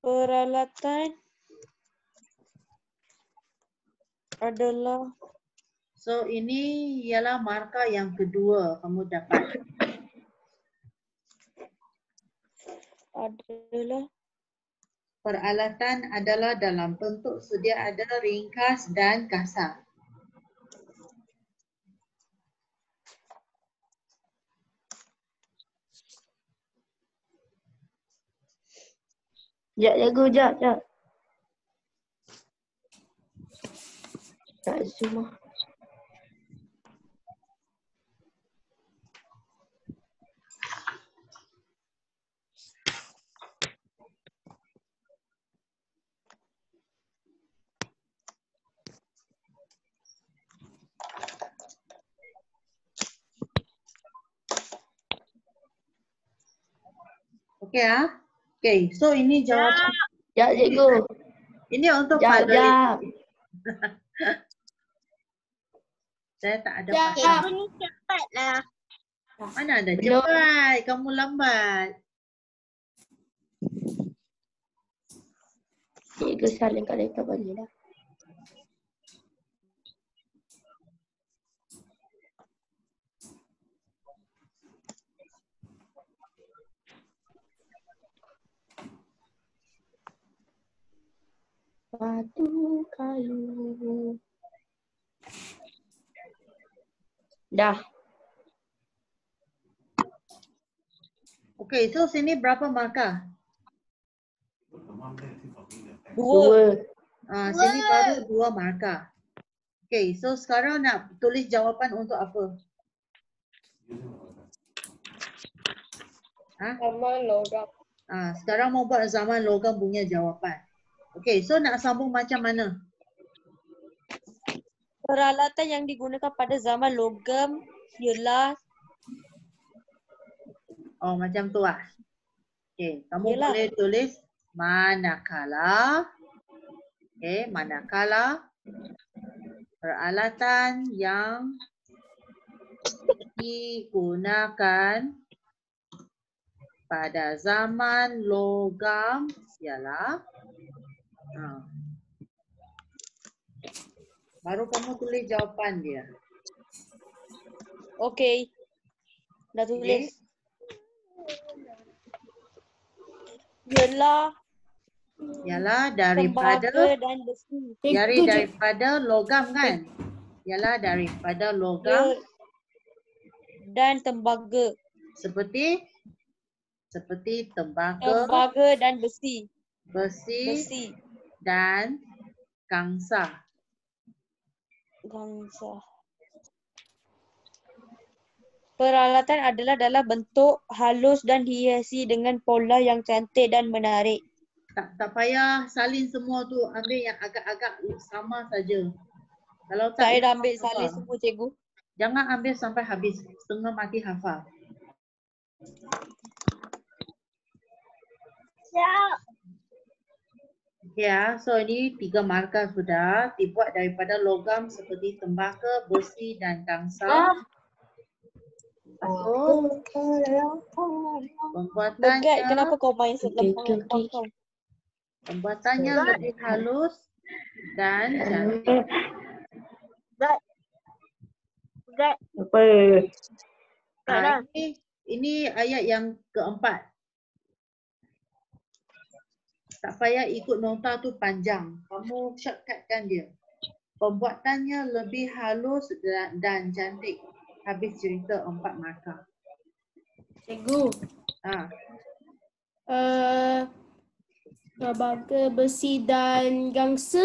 peralatan adalah So ini ialah markah yang kedua kamu dapat. Peralatan adalah dalam bentuk sedia ada ringkas dan kasar. Sekejap cikgu, sekejap. rumah. Okey ah. Okey, so ini jawapan. Ya, cikgu. Ini untuk Jap, pada jap. saya tak ada Ya. pasal. Cikgu ni cepatlah. Mana ada Belum. cepat, kamu lambat. Cikgu salin kat laptop balik dah. Batu kayu. Dah. Okey, so sini berapa markah? 2. Sini baru 2 markah. Okey, so sekarang nak tulis jawapan untuk apa? Zaman logam. Sekarang mau buat zaman logam punya jawapan. Okey, so nak sambung macam mana? Peralatan yang digunakan pada zaman logam ialah Macam tu lah. Okey, kamu Yelah. boleh tulis manakala. Okey, manakala peralatan yang digunakan pada zaman logam ialah baru kamu tulis jawapan dia. okey. Dah tulis. Ialah Daripada tembaga dan besi. daripada logam kan? Ialah daripada logam Dan tembaga. seperti tembaga, Tembaga dan besi. besi dan gangsa. Gangsa. Peralatan adalah dalam bentuk halus dan dihiasi dengan pola yang cantik dan menarik. Tak payah salin semua tu, ambil yang agak-agak sama saja. Kalau tak Saya dah jangan ambil hafal. salin semua, cikgu. Jangan ambil sampai habis, setengah mati hafal. Siap. Ya, so ini 3 markah sudah dibuat daripada logam seperti tembaga, besi dan gangsa. So, Begat, kenapa kau main selempang okey. kau? pembuatannya lebih halus dan cantik. Begat. Apa? Ini ayat yang keempat. Tak payah ikut nota tu panjang. Kamu shortcutkan dia. Pembuatannya lebih halus dan cantik. Habis cerita 4 markah. Cikgu. Tembaga, besi dan gangsa.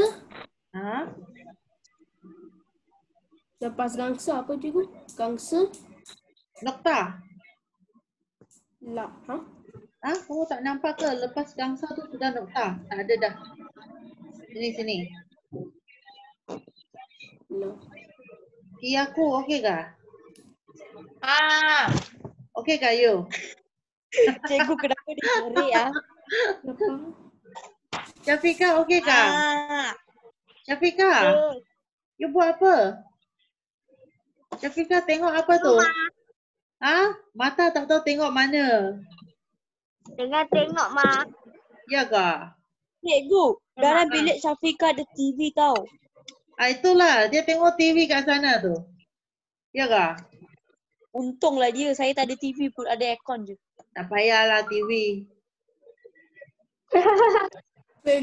Lepas gangsa apa cikgu? Gangsa? Nokta. Lah. Kamu tak nampak ke? Lepas gangsa tu sudah nokta. Tak ada dah. Sini. Lah. Aku okey kah? Okey kah you? Cikgu kenapa dia tarik Lepas. Syafika okey kah? Syafika, you buat apa? Syafika tengok apa tu? Mata tak tahu tengok mana. Tengah tengok, Ma. Ya kah? Cikgu, dalam bilik Syafika ada TV tau. Itulah, dia tengok TV kat sana tu. Ya kah? Untunglah dia, saya tak ada TV pun, ada aircon je. Tak payahlah TV.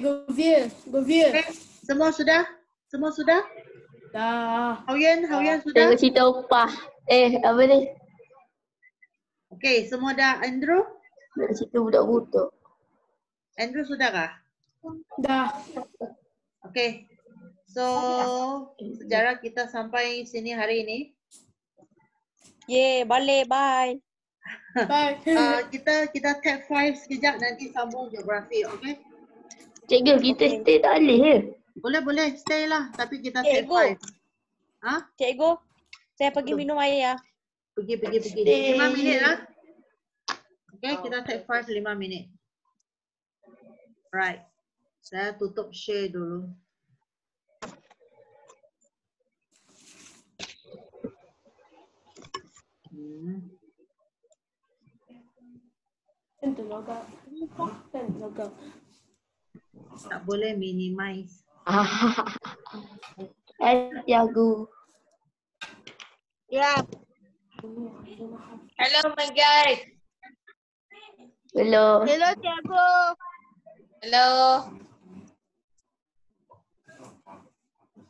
Go Veer. Okay, semua sudah? Dah. Hauyan sudah? Tengok cerita upah. Apa ni? Okey, semua dah. Andrew? Nak cerita budak buta. Andrew sudah kah? Dah. Okey. So, sejarah kita sampai sini hari ini. Ye, balik, bye. Bye. Kita tab 5 sekejap, nanti sambung geografi, okay? Cikgu, kita stay tak boleh ya? Boleh, stay lah. Tapi kita tab Cikgu. 5. Ha? Cikgu, saya pergi minum air ya. Pergi. Stay. 5 minit lah. Okay, kita tab 5 5 minit. Right. Saya tutup share dulu. Tentu logak. Tak boleh minimize. Tiago. Ya. Hello my guys. Hello. Hello Tiago. Hello.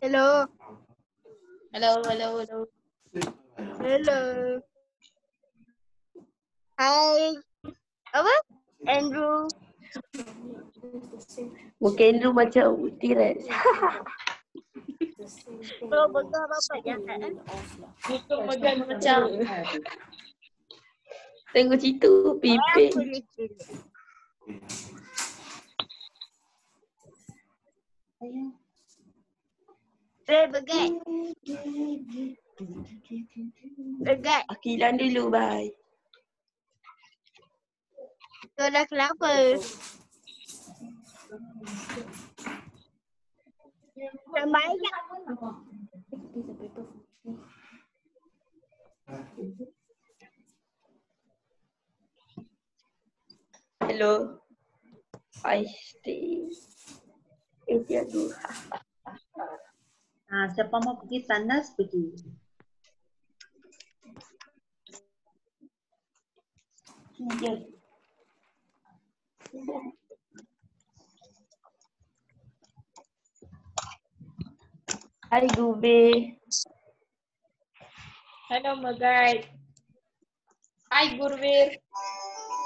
Hello. Hello. Hello. Hai. Apa? Andrew. Mungkin lu macam T-Rex. Kalau betul apa jangan. Untuk makan macam Tengok situ, pipik. Begat. Begat. Akilan dulu, bye. Kau dah kenapa? Sembahyang. Hello. I stay. Tiago. Siapa mau pergi tandas, pergi. Hai Gube. hello my guys. Hi Gurvir.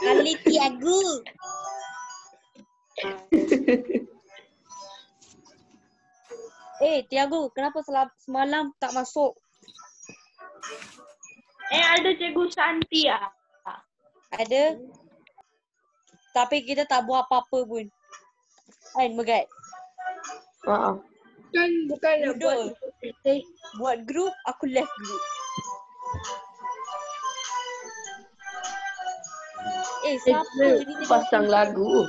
Ali Tiago. Tiago, kenapa semalam tak masuk? Ada Cikgu Santi ah. Ada. Tapi kita tak buat apa-apa pun. Kan, Megat? Maaf. Kan bukan nak buat Duduk. Buat group, aku left group. Siapa ni tengok? Pasang lagu.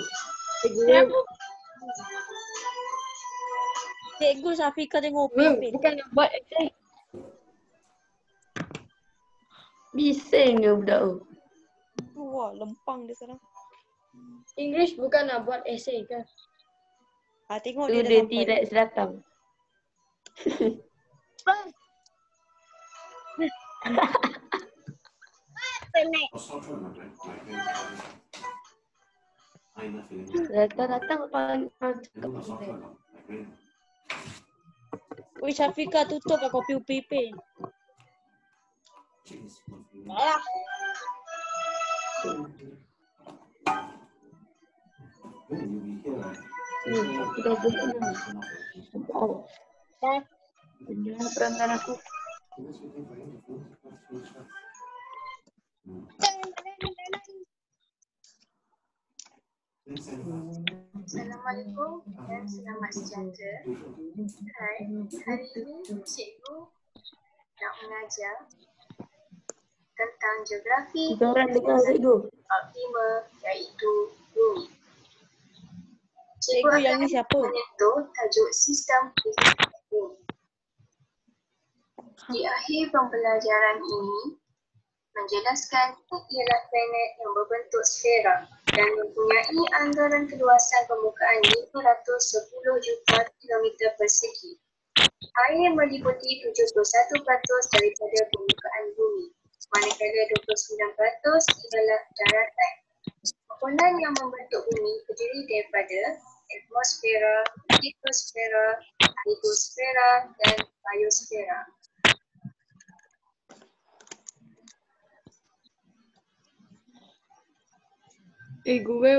Cikgu Safika tengok pimpin. bukan nak buat essay. Bising ke budak tu? Wah, lempang dia sekarang. English bukan nak buat essay kan? Tengok Tu dia dah dia sampai. T-Rex datang. Penat. Datang cakap. Weh, Safika tutup lah kopi pimpin. Kita boleh. Benda perangkat aku. Assalamualaikum dan selamat sejahtera. Hai, hari ini cikgu nak mengajar tentang geografi Kita orang dengar cikgu. bab 5 iaitu bumi. Cikgu yang ni akan siapa? menyentuh tajuk sistem kehidupan bumi. Di akhir pembelajaran ini menjelaskan ialah planet yang berbentuk sfera dan mempunyai anggaran keluasan permukaan 510 juta kilometer persegi. Air meliputi 71% daripada permukaan bumi, manakala 29% ialah daratan. Komponen yang membentuk bumi terdiri daripada atmosfera, litosfera, hidrosfera dan biosfera. Gue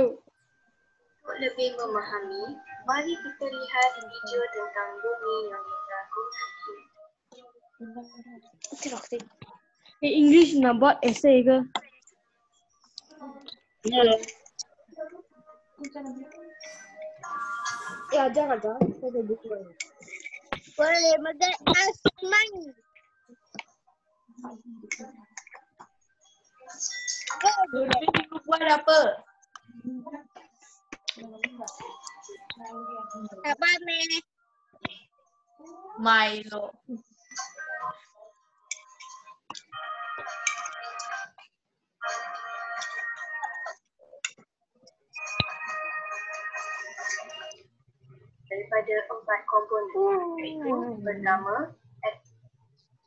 Untuk lebih memahami Mari kita lihat video tentang bumi yang meragukan. English nak buat essay ke? Ya, ajar. Saya ada buku. Boleh makan asman. Buat apa? Apa meh? Milo. Daripada 4 komponen iaitu pertama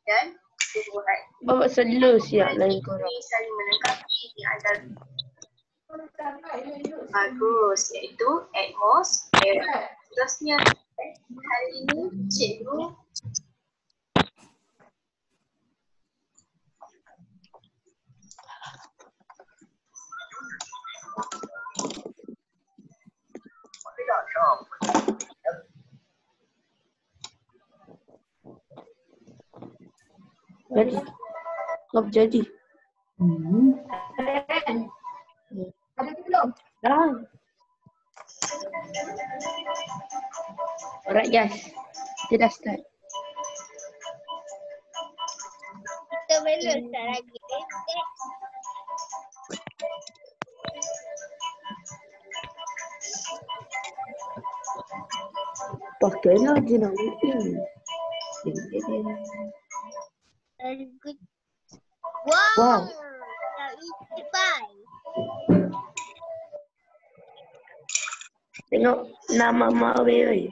dan kedua. Bawa selo siap lain korang. Ini saling melengkapi di antara bagus iaitu atmosfer. Terusnya hari ini cikgu Jadi. Apa jadi? Dah. Alright guys. Kita dah start. Kita belum start lagi. Pakailah je nak meeting. Very good. Wow. Wow. Dah istighfar. Tengok nama mak oi.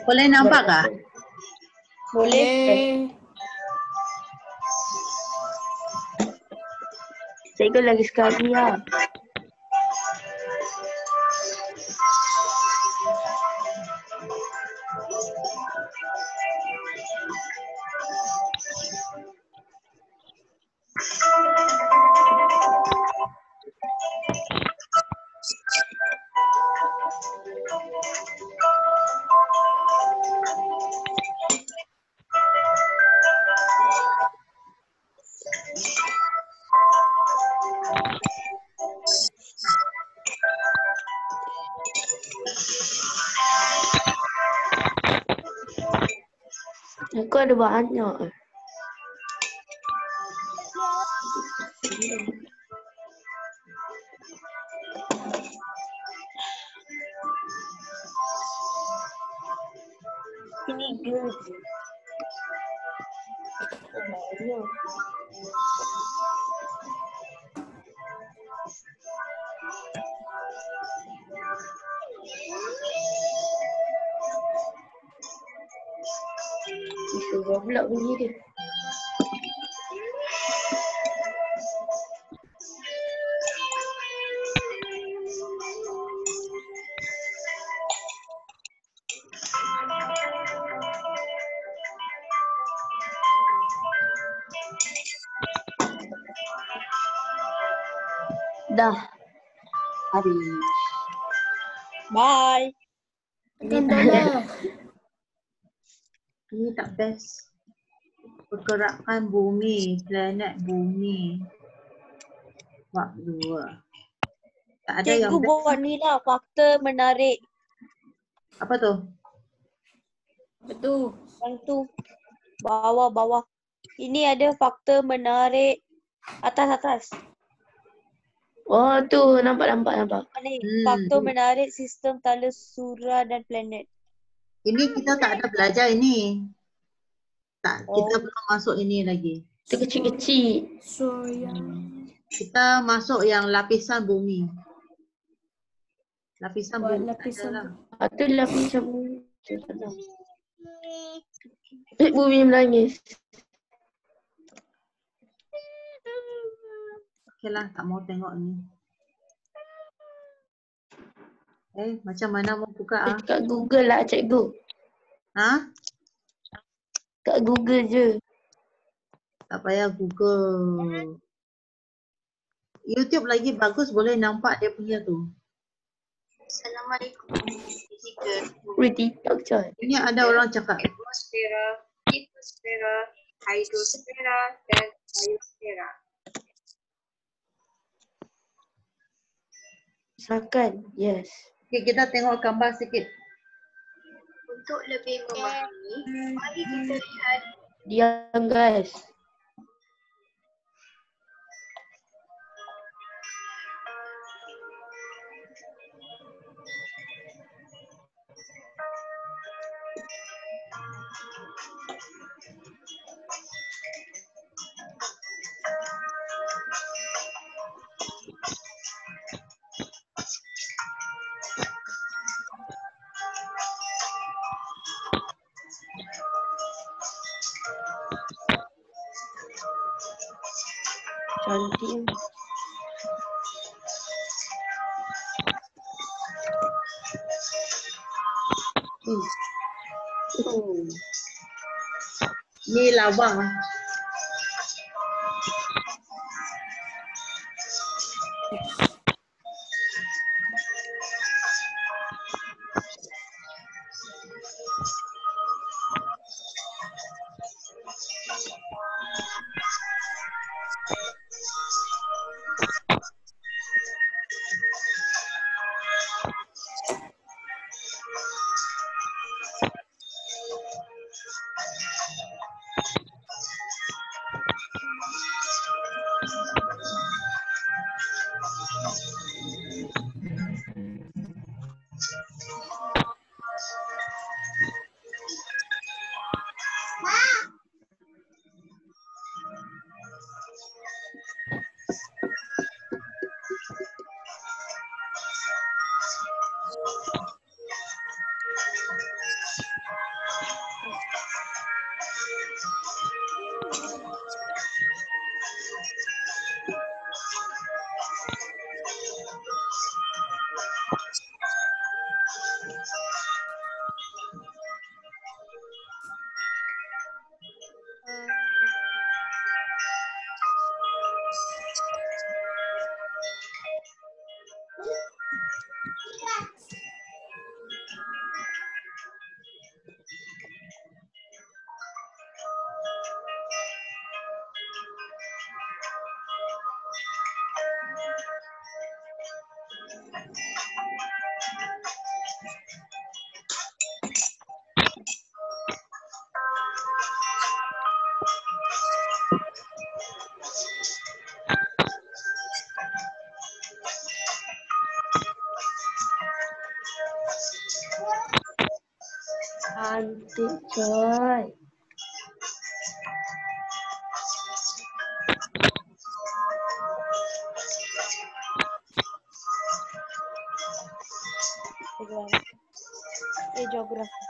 Boleh nampak kah? Boleh. Cikgu lagi sekali lah. Aku ada banyak. Ini good. Suruh pula bunyi dia. Dah. Habis. Bye. Dah. Ini tak best. Pergerakan bumi, planet bumi. Bab 2. Tak ada yang Cikgu best. buat ni lah, fakta menarik. Apa tu? Betul. Yang tu, bawah. Ini ada fakta menarik atas. Oh tu nampak. Ni, fakta menarik sistem tala surya dan planet. Ini kita tak ada belajar ini. Tak, kita belum masuk ini lagi. Itu kecil-kecil. So, ya. Kita masuk yang lapisan bumi. Lapisan Buat bumi lapisan adalah. Itu lapisan bumi. Bumi menangis. Okey lah, tak mau tengok ni. Macam mana mau buka ah? Kat Google lah cikgu. Ha? Kat Google je. Tak payah Google. YouTube lagi bagus, boleh nampak dia punya tu. Assalamualaikum. Tiga. Wait, TikTok coy. Ini ada orang cakap. Atmosfera, litosfera, hydrosfera dan biosfera. Misalkan, yes. Okey, kita tengok gambar sikit. Untuk lebih memahami, mari kita lihat Diam guys. Cantik. Ni lawang. Cantik coy. Geografi.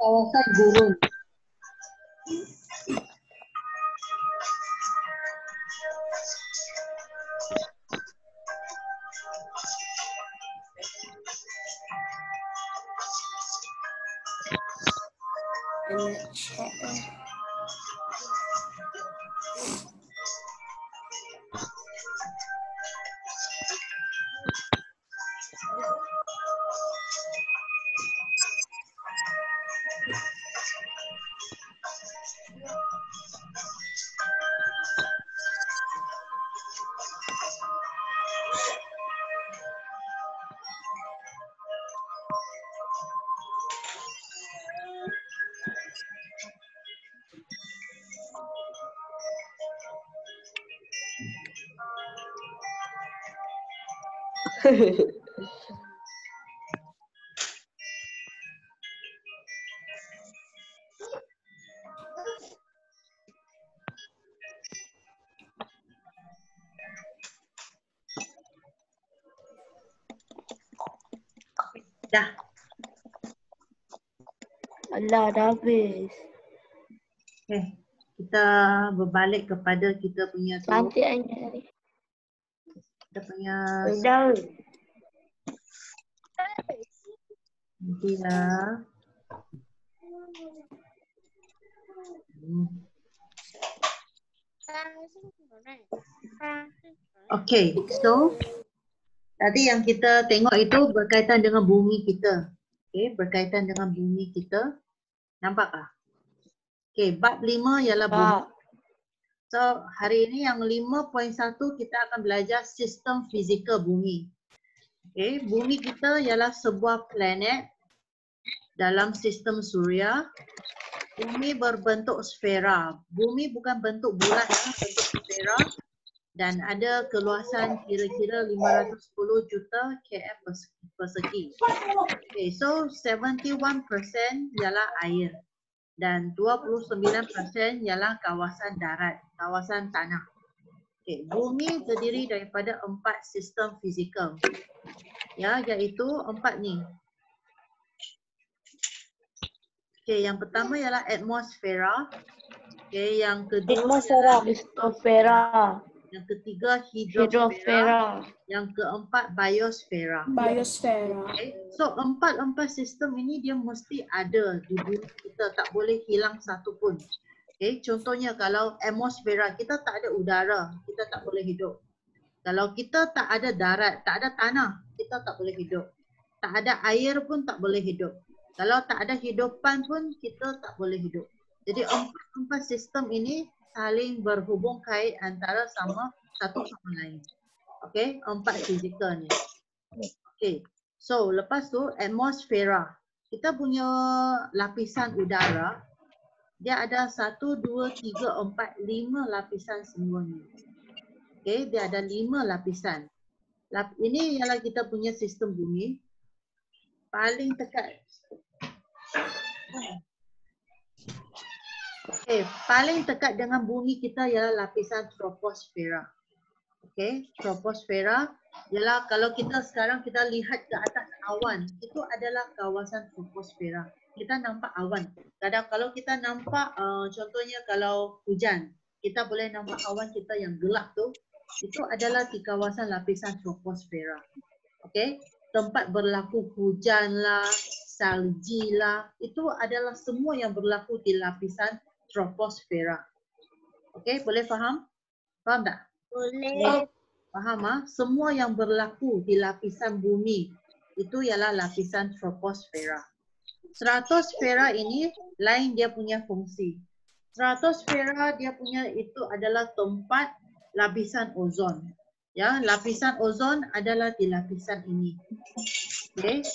kawasan gurun. Dah. Alah, dah habis. Okay. Kita berbalik kepada kita punya tu. Cantik Anya. Kita punya Dah. nanti lah. Okay, so tadi yang kita tengok itu berkaitan dengan bumi kita. Okay, berkaitan dengan bumi kita. Nampak tak? Okay, bab 5 ialah bumi. So, hari ini yang 5.1 kita akan belajar sistem fizikal bumi. Okay, bumi kita ialah sebuah planet dalam sistem suria. Bumi berbentuk sfera. Bumi bukan bentuk bulat, bentuk sfera. Dan ada keluasan kira-kira 510 juta km persegi. Okay, so 71% ialah air. Dan 29% ialah kawasan darat, kawasan tanah. Okay, bumi terdiri daripada 4 sistem fizikal. Ya, iaitu 4 ni. Okay, yang pertama ialah atmosfera. Okay, yang kedua ialah Atmosfera. yang ketiga hidrosfera. Hidrosfera. Yang keempat biosfera. Biosfera. Okay. So empat sistem ini dia mesti ada di bumi kita, tak boleh hilang satu pun. Okay. Contohnya kalau atmosfera, kita tak ada udara, kita tak boleh hidup. Kalau kita tak ada darat, tak ada tanah, kita tak boleh hidup. Tak ada air pun tak boleh hidup. Kalau tak ada hidupan pun kita tak boleh hidup. Jadi empat sistem ini saling berhubung kait antara satu sama lain. Okay, 4 fizikal ni. Okay, so lepas tu atmosfera. Kita punya lapisan udara, dia ada 1, 2, 3, 4, 5 lapisan semuanya. Okay, dia ada 5 lapisan. Ini ialah kita punya sistem bumi. Paling dekat. Okay, paling dekat dengan bumi kita ialah lapisan troposfera. Okay, troposfera ialah kalau kita sekarang kita lihat ke atas awan, itu adalah kawasan troposfera. Kita nampak awan. Kadang kalau kita nampak contohnya kalau hujan, kita boleh nampak awan kita yang gelap tu, itu adalah di kawasan lapisan troposfera. Okay, tempat berlaku hujan lah, salji lah, itu adalah semua yang berlaku di lapisan troposfera. Okay, boleh faham? Faham tak? Boleh. Faham ah? Semua yang berlaku di lapisan bumi itu ialah lapisan troposfera. Stratosfera ini lain dia punya fungsi. Stratosfera dia punya itu adalah tempat lapisan ozon. Ya, lapisan ozon adalah di lapisan ini. Okay.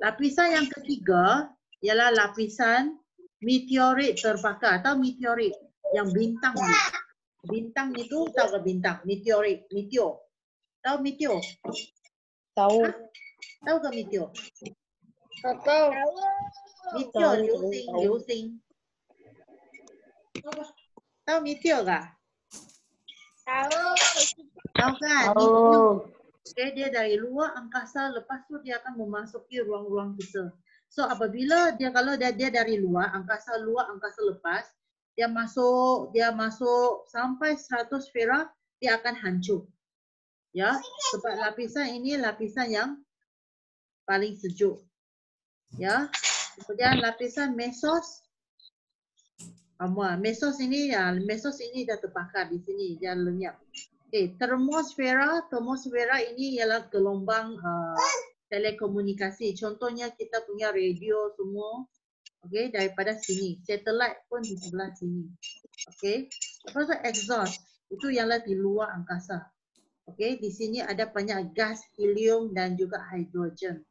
Lapisan yang ketiga ialah lapisan meteorit terbakar atau meteorit yang bintang ni. Bintang itu tahu ke bintang? Meteorit, meteor. Tahu meteor? Tahu. Ha? Tahu ke meteor? Tahu. Meteor, Tahu, liu-xing. Tahu meteor ke? Tahu. Tahu kan? Meteor. Oh. Okay, dia dari luar angkasa, lepas tu dia akan memasuki ruang-ruang kita. So apabila kalau dia dari luar angkasa lepas, dia masuk sampai 100 Fera, dia akan hancur. Ya, sebab lapisan ini lapisan yang paling sejuk. Ya. Kemudian lapisan mesos. Mesos ini dah terbakar di sini, dia lenyap. Okey, termosfera ini ialah gelombang telekomunikasi. Contohnya kita punya radio semua, okey, daripada sini. Satelit pun di sebelah sini. Okey. Lepas tu exhaust, itu ialah di luar angkasa. Okey, di sini ada banyak gas helium dan juga hidrogen.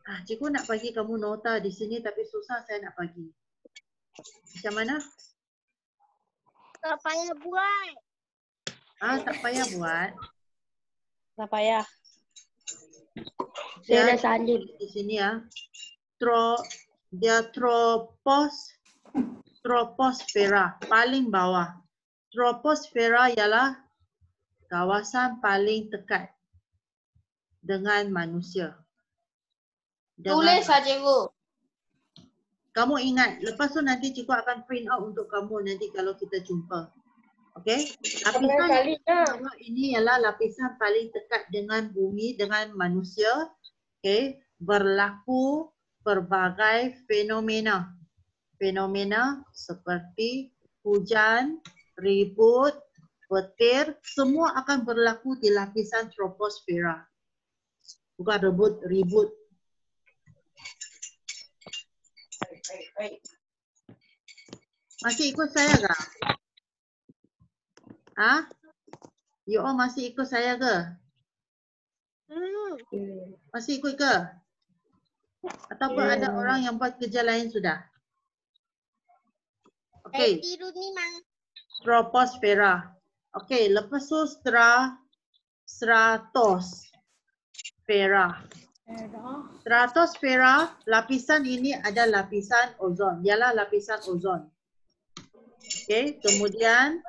Cikgu nak bagi kamu nota di sini tapi susah saya nak bagi. Macam mana? Tak payah buat. Tak payah buat. Tak payah. Saya dah salin. Di sini ya. Dia troposfera paling bawah. Troposfera ialah kawasan paling dekat dengan manusia. Tulis lah cikgu. Kamu ingat, lepas tu nanti cikgu akan print out untuk kamu nanti kalau kita jumpa. Okey? Lapisan ini ialah lapisan paling dekat dengan bumi, dengan manusia. Okey? Berlaku berbagai fenomena. Fenomena seperti hujan, ribut, petir, semua akan berlaku di lapisan troposfera. Bukan ribut. Masih ikut saya ke? You all masih ikut saya ke? Masih ikut ke? Ataupun ada orang yang buat kerja lain sudah? Okey. Tiru ni mang. Troposfera. Okey, lepas tu stratosfera. Stratosfera, lapisan ini ada lapisan ozon. Ialah lapisan ozon. Okey, kemudian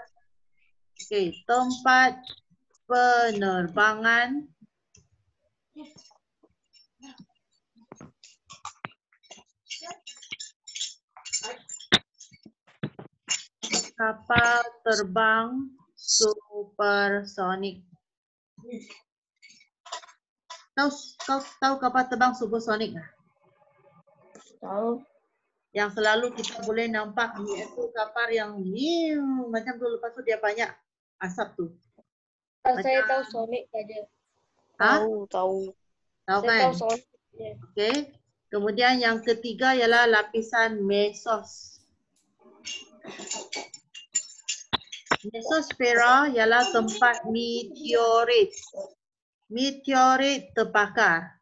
tempat penerbangan. Kapal terbang supersonik. Kau tahu kapal terbang supersonik tak? Tahu. Yang selalu kita boleh nampak iaitu kapal yang macam tu, lepas tu dia banyak asap tu. Saya tahu sonik saja. Tahu. Tahu Saya kan? tahu sonik. Okey. Kemudian yang ketiga ialah lapisan mesos. Mesosfera ialah tempat meteorit. Meteorit terbakar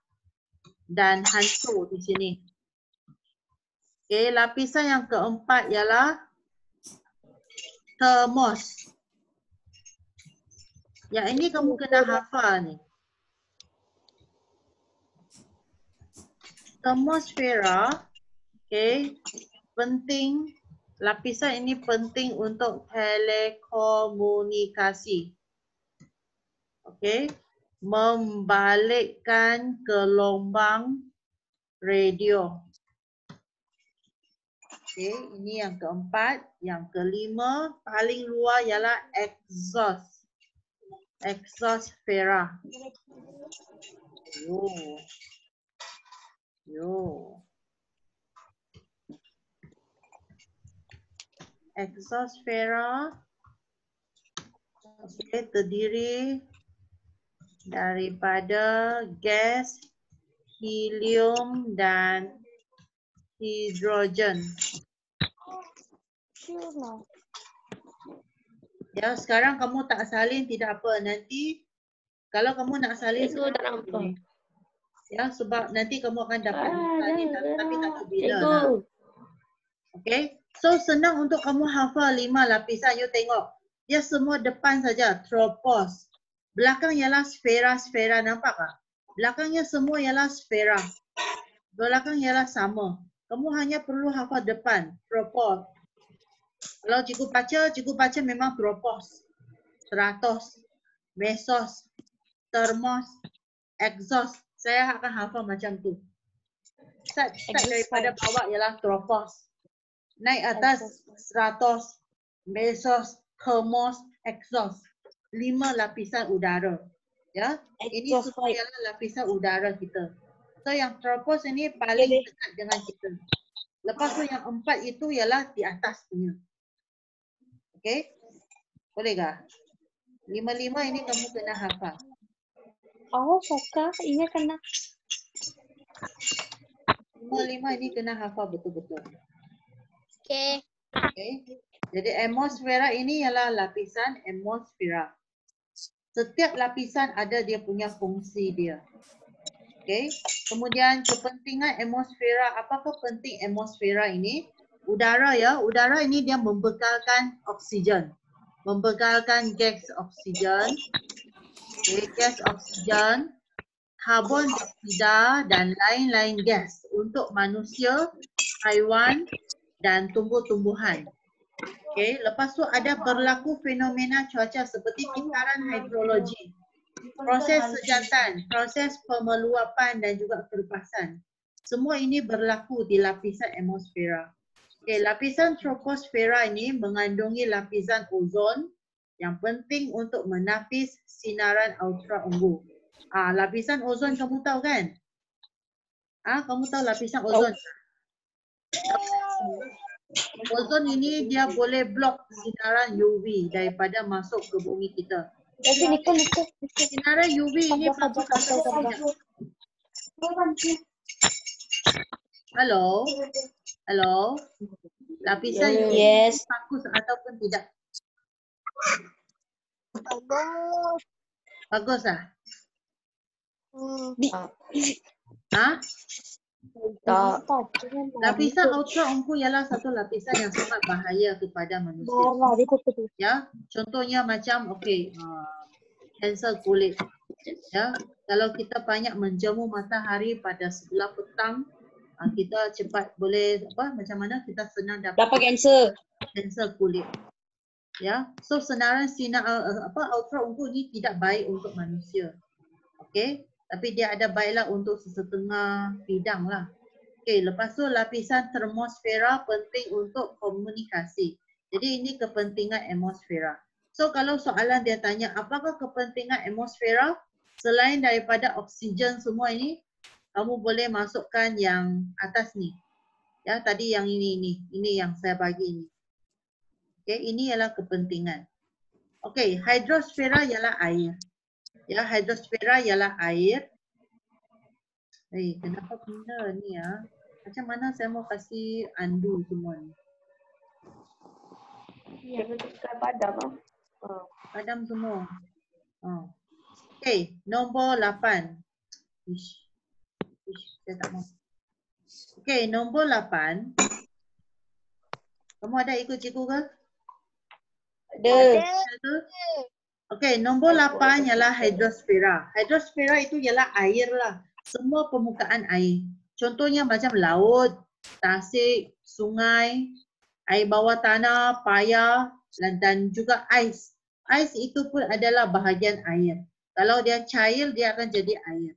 dan hancur di sini. Okey, lapisan yang keempat ialah termos. Yang ini kamu kena hafal ni. Termosfera, okey, penting. Lapisan ini penting untuk telekomunikasi. Okey, membalikkan gelombang radio. Okey, ini yang keempat. Yang kelima, paling luar ialah exhaust. Exhaustsfera. Exhaustsfera terdiri daripada gas, helium dan hidrogen. Ya, sekarang kamu tak salin tidak apa. Nanti kalau kamu nak salin Cikgu tak nampak. ya, sebab nanti kamu akan dapat salin tapi tak tahu bila lah. Okey. So senang untuk kamu hafal 5 lapisan. You tengok. Dia semua depan saja. Tropos. Belakang ialah sfera-sfera. Nampak tak? Belakangnya semua ialah sfera. Belakang ialah sama. Kamu hanya perlu hafal depan. Tropos. Kalau cikgu baca memang tropos. Stratos. Mesos. Termos. Exhaust. Saya akan hafal macam tu. Start daripada bawah ialah tropos. Naik atas stratos, mesos, thermos, exhaust. 5 lapisan udara. Ya, ini semua ialah lapisan udara kita. So yang tropos ini paling dekat dengan kita. Lepas tu yang 4 itu ialah di atas punya. Okey? Boleh tak? 5 ini kamu kena hafal. Oh, Soka, ini kena. 5 ini kena hafal betul-betul. Okey. Okey. Jadi atmosfera ini ialah lapisan atmosfera. Setiap lapisan ada dia punya fungsi dia. Okey. Kemudian kepentingan atmosfera, apakah penting atmosfera ini? Udara ya, udara ini dia membekalkan oksigen. Membekalkan gas oksigen. Okay, gas oksigen, karbon dioksida dan lain-lain gas untuk manusia, haiwan dan tumbuh-tumbuhan. Okey, lepas tu ada berlaku fenomena cuaca seperti kitaran hidrologi, proses sejatan, proses pemeluapan dan juga kerupasan. Semua ini berlaku di lapisan atmosfera. Okey, lapisan troposfera ini mengandungi lapisan ozon yang penting untuk menapis sinaran ultraviolet. Lapisan ozon kamu tahu kan? Kamu tahu lapisan ozon? Ozon ini dia boleh blok sinaran UV daripada masuk ke bumi kita. Sinaran UV ini bagus atau tidak? Halo? Halo? Lapisan UV Yes. bagus ataupun tidak? Bagus. Bagus lah. Tak. Lapisan ultraviolet ialah satu lapisan yang sangat bahaya kepada manusia. Ya, contohnya macam kanser kulit. Ya, kalau kita banyak menjemur matahari pada sebelah petang, kita cepat boleh macam mana kita senang dapat kanser kulit. Ya, so senaran sinar ultraviolet ini tidak baik untuk manusia. Okey, tapi dia ada baiklah untuk sesetengah bidang lah. Okey, lepas tu lapisan termosfera penting untuk komunikasi. Jadi ini kepentingan atmosfera. So kalau soalan dia tanya apakah kepentingan atmosfera selain daripada oksigen semua ini, kamu boleh masukkan yang atas ni. Ya, tadi yang ini yang saya bagi ini. Okey, ini ialah kepentingan. Okey, hidrosfera ialah air. Ya, hidrosfera ialah air. Kenapa benda ni ya? Macam mana saya mau kasih undo semua ni? Ya, betul padam. Padam semua. Okey, nombor 8. Saya tak mau. Okey, nombor 8. Kamu ada ikut cikgu ke? Ada. Okey, nombor 8 ialah hidrosfera. Hidrosfera itu ialah air lah. Semua permukaan air. Contohnya macam laut, tasik, sungai, air bawah tanah, payah dan juga ais. Ais itu pun adalah bahagian air. Kalau dia cair, dia akan jadi air.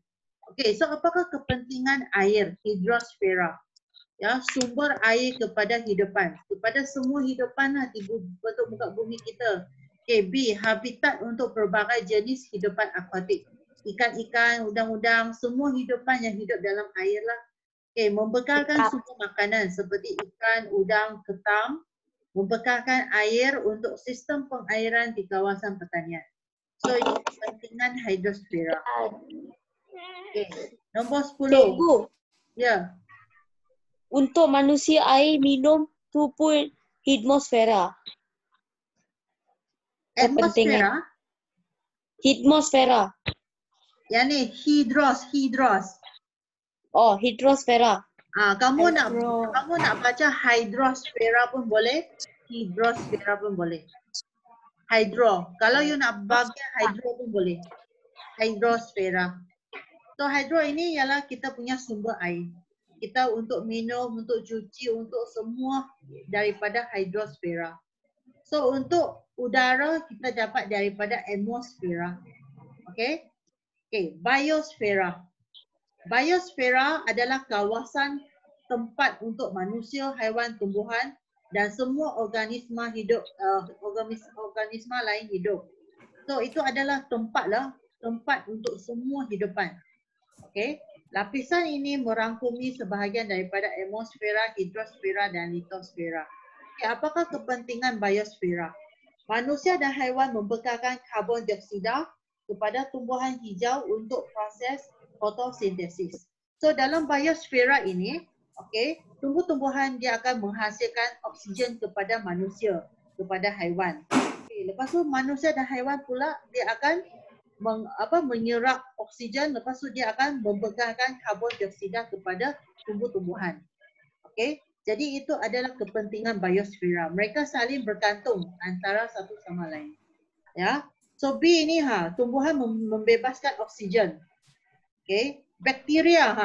Okey, so apakah kepentingan air, hidrosfera? Ya, sumber air kepada hidupan. Kepada semua hidupan lah di bentuk muka bumi kita. Okay, B, habitat untuk pelbagai jenis hidupan akuatik. Ikan-ikan, udang-udang, semua hidupan yang hidup dalam air lah. Okay, membekalkan sumber makanan seperti ikan, udang, ketam. Membekalkan air untuk sistem pengairan di kawasan pertanian. So, ini kepentingan hidrosfera. Okay, nombor 10. Cikgu, Ya. untuk manusia air minum tu pun hidrosfera. Atmosfera. Hidrosfera. Yang ni hidros. Oh, hidrosfera. Kamu nak baca hydrosfera pun boleh, hidrosfera pun boleh. Hydro. Kalau you nak baca hydro pun boleh. Hydrosfera. So hydro ini ialah kita punya sumber air. Kita untuk minum, untuk cuci, untuk semua daripada hydrosfera. So untuk udara kita dapat daripada atmosfera. Okay? Okay, biosfera. Biosfera adalah kawasan tempat untuk manusia, haiwan, tumbuhan dan semua organisma hidup, organisma lain hidup. So itu adalah tempat untuk semua hidupan. Okey. Lapisan ini merangkumi sebahagian daripada atmosfera, hidrosfera dan litosfera. Okay, apakah kepentingan biosfera? Manusia dan haiwan membekalkan karbon dioksida kepada tumbuhan hijau untuk proses fotosintesis. So dalam biosfera ini, okey, tumbuh-tumbuhan dia akan menghasilkan oksigen kepada manusia, kepada haiwan. Okay, lepas tu manusia dan haiwan pula dia akan menyerap oksigen, lepas tu dia akan membekalkan karbon dioksida kepada tumbuh-tumbuhan. Okey, jadi itu adalah kepentingan biosfera. Mereka saling bergantung antara satu sama lain. Ya. So B ini tumbuhan membebaskan oksigen. Okey, bakteria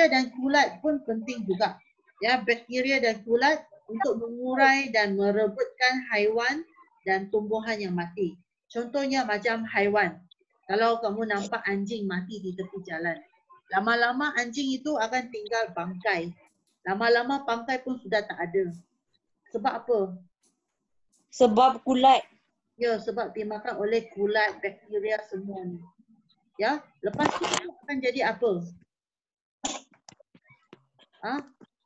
dan kulat pun penting juga. Ya, bakteria dan kulat untuk mengurai dan merebutkan haiwan dan tumbuhan yang mati. Contohnya macam haiwan. Kalau kamu nampak anjing mati di tepi jalan, lama-lama anjing itu akan tinggal bangkai. Lama-lama bangkai pun sudah tak ada. Sebab apa? Sebab kulat. Ya, sebab dimakan oleh kulat, bakteria semua ni. Ya, lepas tu akan jadi apa?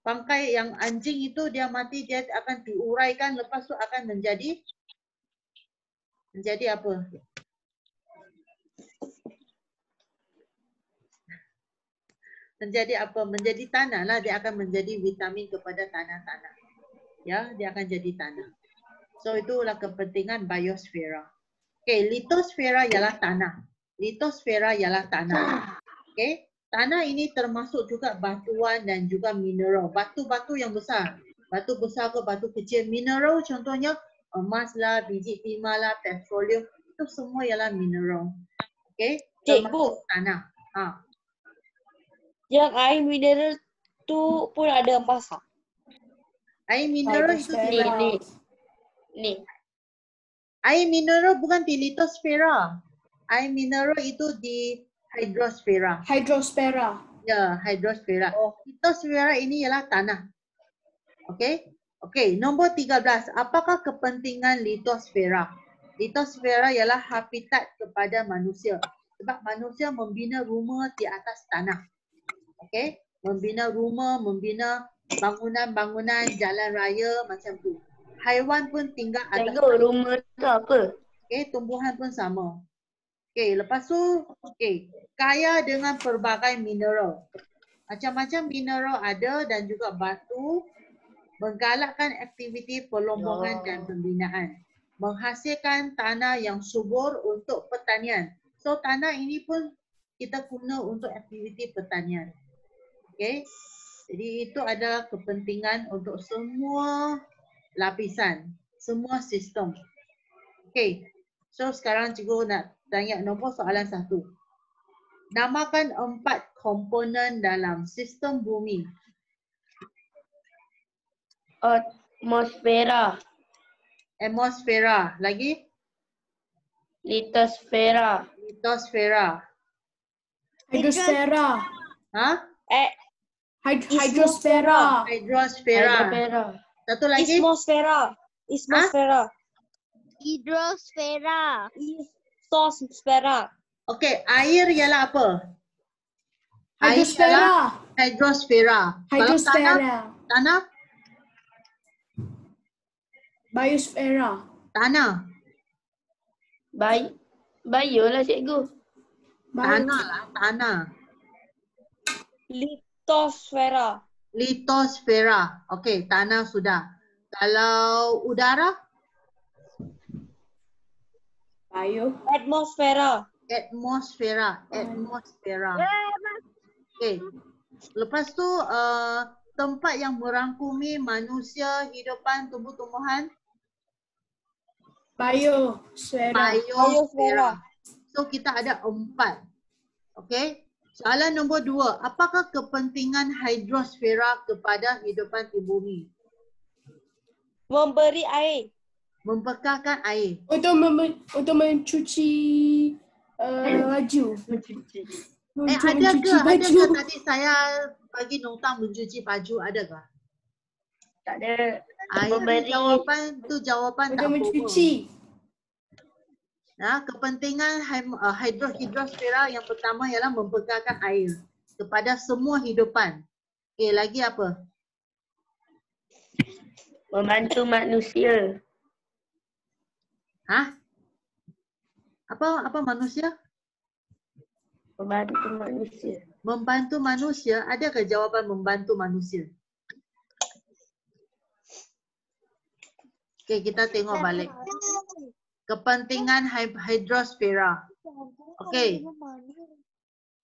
Bangkai yang anjing itu dia mati, dia akan diuraikan, lepas tu akan menjadi apa? Menjadi tanah lah, dia akan menjadi vitamin kepada tanah-tanah. Ya, dia akan jadi tanah. So itulah kepentingan biosfera. Okay, litosfera ialah tanah. Litosfera ialah tanah. Okay, tanah ini termasuk juga batuan dan juga mineral. Batu-batu yang besar. Batu besar ke batu kecil. Mineral contohnya emas lah, biji timah lah, petroleum. Itu semua ialah mineral. Okay, termasuk tanah. Yang air mineral tu pun ada emas. Air mineral itu Ni. Air mineral bukan di litosfera. Air mineral itu di hidrosfera. Hydrosfera. Ya, hidrosfera. Litosfera ini ialah tanah. Okey? Okey, nombor 13. Apakah kepentingan litosfera? Litosfera ialah habitat kepada manusia. Sebab manusia membina rumah di atas tanah. Okey? Membina rumah, membina bangunan-bangunan, jalan raya macam tu. Haiwan pun tinggal atas. Cikgu, rumah tu apa? Okey, tumbuhan pun sama. Okey, lepas tu kaya dengan pelbagai mineral. Macam-macam mineral ada dan juga batu, menggalakkan aktiviti perlombongan dan pembinaan. Menghasilkan tanah yang subur untuk pertanian. So tanah ini pun kita guna untuk aktiviti pertanian. Okey. Jadi itu adalah kepentingan untuk semua lapisan, semua sistem. Okey. So sekarang cikgu nak tanya nombor soalan 1. Namakan 4 komponen dalam sistem bumi. Atmosfera, Atmosfera. Lagi? litosfera, Litosfera. Hydrosfera. Hydrosfera. Hidrosfera. hydrosfera, Satu lagi? Ismosfera. Ismosfera. Hidrosfera. Isosfera. Okey, air ialah apa? Hydrosfera. Hidrosfera. Kalau Hydrosfera. tanah? Biosfera. Tanah. Bio lah cikgu. Tanah lah, tanah. Litosfera. Litosfera. Okey, tanah sudah. Kalau udara? Bio. Atmosfera. Atmosfera. Atmosfera. Okey. Lepas tu tempat yang merangkumi manusia, hidupan, tumbuh-tumbuhan? Biosfera. Biosfera. So kita ada 4. Okey. Soalan nombor 2. Apakah kepentingan hidrosfera kepada hidupan di bumi? Memberi air. Membekalkan air. Untuk mencuci baju. Untuk Ada mencuci ke? Ada baju. ke tadi saya bagi notang mencuci baju? Ada ke? Tak ada. Itu Memberi. jawapan tak Untuk formal. mencuci. Ya, kepentingan hidrosfera yang pertama ialah membekalkan air kepada semua hidupan. Okey, lagi apa? Membantu manusia. Hah? Apa manusia? Membantu manusia. Membantu manusia, adakah jawapan membantu manusia? Okey, kita tengok balik. Kepentingan hidrosfera. Okey.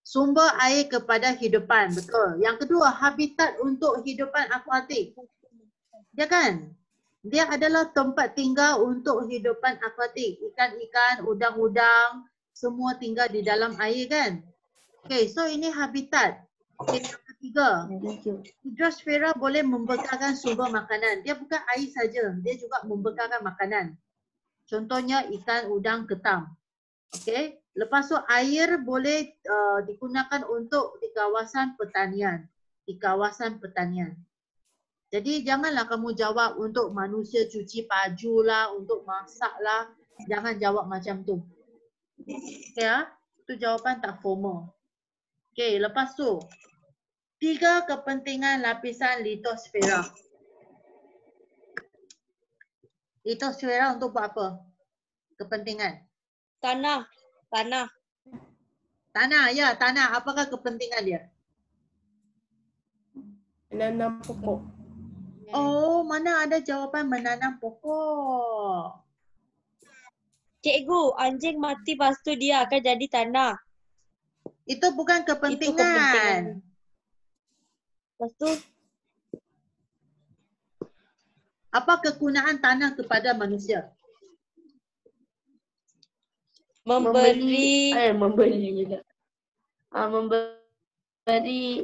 Sumber air kepada hidupan, betul. Yang kedua, habitat untuk hidupan akuatik. Ya kan? Dia adalah tempat tinggal untuk hidupan akuatik. Ikan-ikan, udang-udang, semua tinggal di dalam air kan? Okey, so ini habitat. Okay, yang ketiga, hidrosfera boleh membekalkan sumber makanan. Dia bukan air saja, dia juga membekalkan makanan. Contohnya ikan, udang, ketam. Okey, lepas tu air boleh digunakan untuk di kawasan pertanian. Jadi janganlah kamu jawab untuk manusia cuci baju lah, untuk masak lah. Jangan jawab macam tu. Okey ya, itu jawapan tak formal. Okey, lepas tu 3 kepentingan lapisan litosfera. Litosfera untuk buat apa? Kepentingan. Tanah. Tanah, ya tanah. Apakah kepentingan dia? Menanam pokok. Oh, mana ada jawapan menanam pokok. Cikgu, anjing mati lepas tu dia akan jadi tanah. Itu bukan kepentingan. Lepas tu Apa kegunaan tanah kepada manusia? memberi Membeli juga. Memberi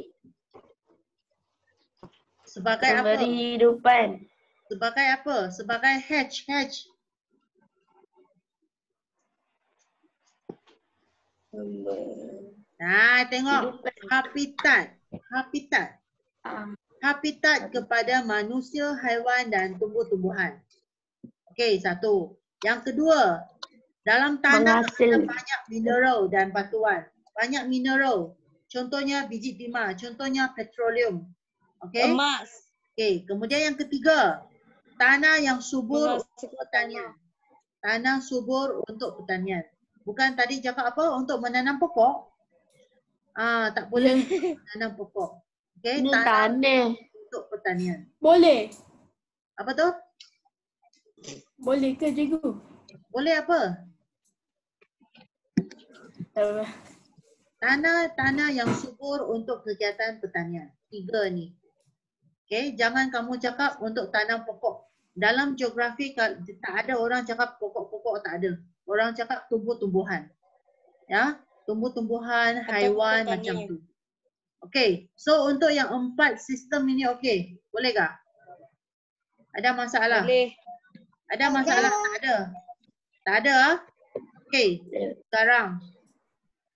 Sebagai apa? hidupan. Sebagai apa? Sebagai hedge. Nah, tengok. Habitat. Habitat kepada manusia, haiwan dan tumbuh-tumbuhan. Okey, satu. Yang kedua, dalam tanah ada banyak mineral dan batuan. Banyak mineral. Contohnya biji timah, contohnya petroleum. Okey? emas. Okey, kemudian yang ketiga, tanah yang subur untuk pertanian. Tanah subur untuk pertanian. Bukan tadi cakap apa? Untuk menanam pokok. Tak boleh menanam pokok. Okey, Ini tanah untuk pertanian. Boleh. Apa tu? Boleh ke cikgu? Boleh apa? Tanah yang subur untuk kegiatan pertanian. 3 ni. Okey, jangan kamu cakap untuk tanam pokok. Dalam geografi tak ada orang cakap pokok-pokok, tak ada. Orang cakap tumbuh-tumbuhan. Ya, tumbuh-tumbuhan, haiwan macam tu. Okey, so untuk yang 4 sistem ini okey. Boleh tak? Ada masalah? Boleh. Ada masalah? Tak ada. Tak ada? Okey, sekarang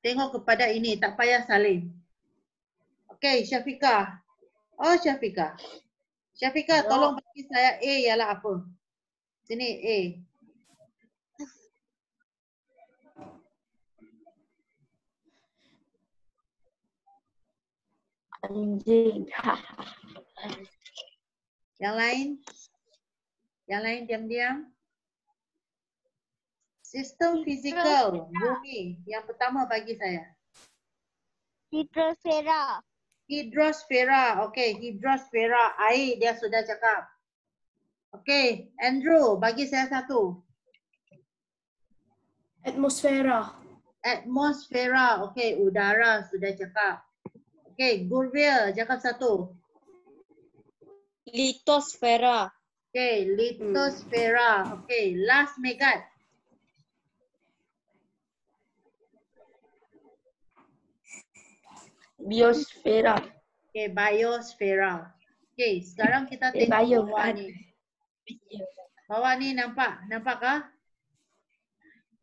tengok kepada ini, tak payah salin. Okey, Syafiqah. Oh, Syafiqah. Syafiqah, tolong bagi saya A ialah apa? Sini A. Anjing. Yang lain? Yang lain diam-diam. Sistem fizikal bumi. Yang pertama bagi saya. Hidrosfera. Hidrosfera. Okey, hidrosfera. Air dia sudah cakap. Okey, Andrew bagi saya satu. Atmosfera. Atmosfera. Okey, udara sudah cakap. Okey, Gurvia cakap satu. Litosfera. Okey, litosfera. Okey, last Megat. Biosfera. Okey, biosfera. Okey, sekarang kita tengok bio. bawah ni. Bawah ni nampak? Nampakkah?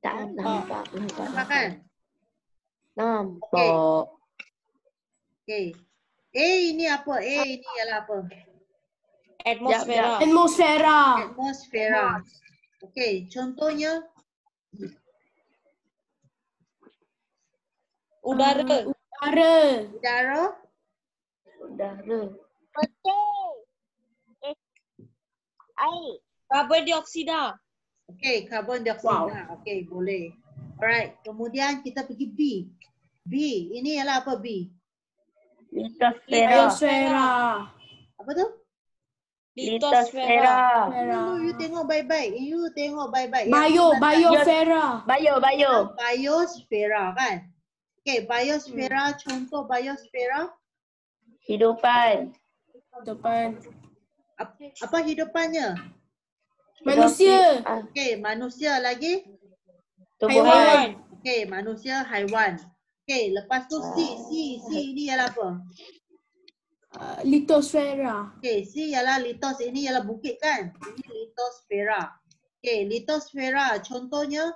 Tak nampak. Nampak kan? Nampak. Okay. A ini apa? A ini ialah apa? Atmosfera. Atmosfera. Atmosfera. Okay, contohnya Udara. Udara. udara. Udara. Putih. Air. Karbon dioksida. Okay, karbon dioksida. Okay, boleh. Alright, kemudian kita pergi B. B, ini ialah apa B? Litosfera. Biosfera. Apa tu? Litosfera. You tengok baik-baik. You tengok baik-baik. Biosfera. Bio. Biosfera kan? Okay, biosfera, contoh biosfera. Hidupan. Depan. Apa hidupannya? Manusia. Okay, manusia lagi. Tumbuhan. Okay, manusia, haiwan. Okay, lepas tu C ini ialah apa? Litosfera. Okay, C ialah litos, ini ialah bukit kan? Ini litosfera. Okay, litosfera, contohnya.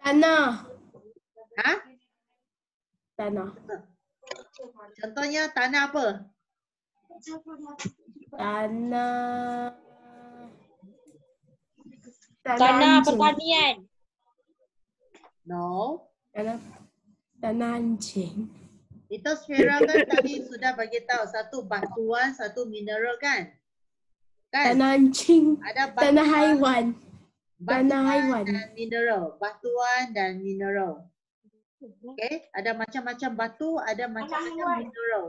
Tanah. Ha? Tanah. Contohnya tanah apa? Tanah. Tanah anjing. pertanian. No. Tanah anjing. Litosfera kan tadi sudah bagi tahu satu batuan, satu mineral kan? Kan? Tanah anjing. Ada Tanah batuan, haiwan. Tanah batuan haiwan. dan mineral. Batuan dan mineral. Okay, ada macam-macam batu, ada macam-macam mineral.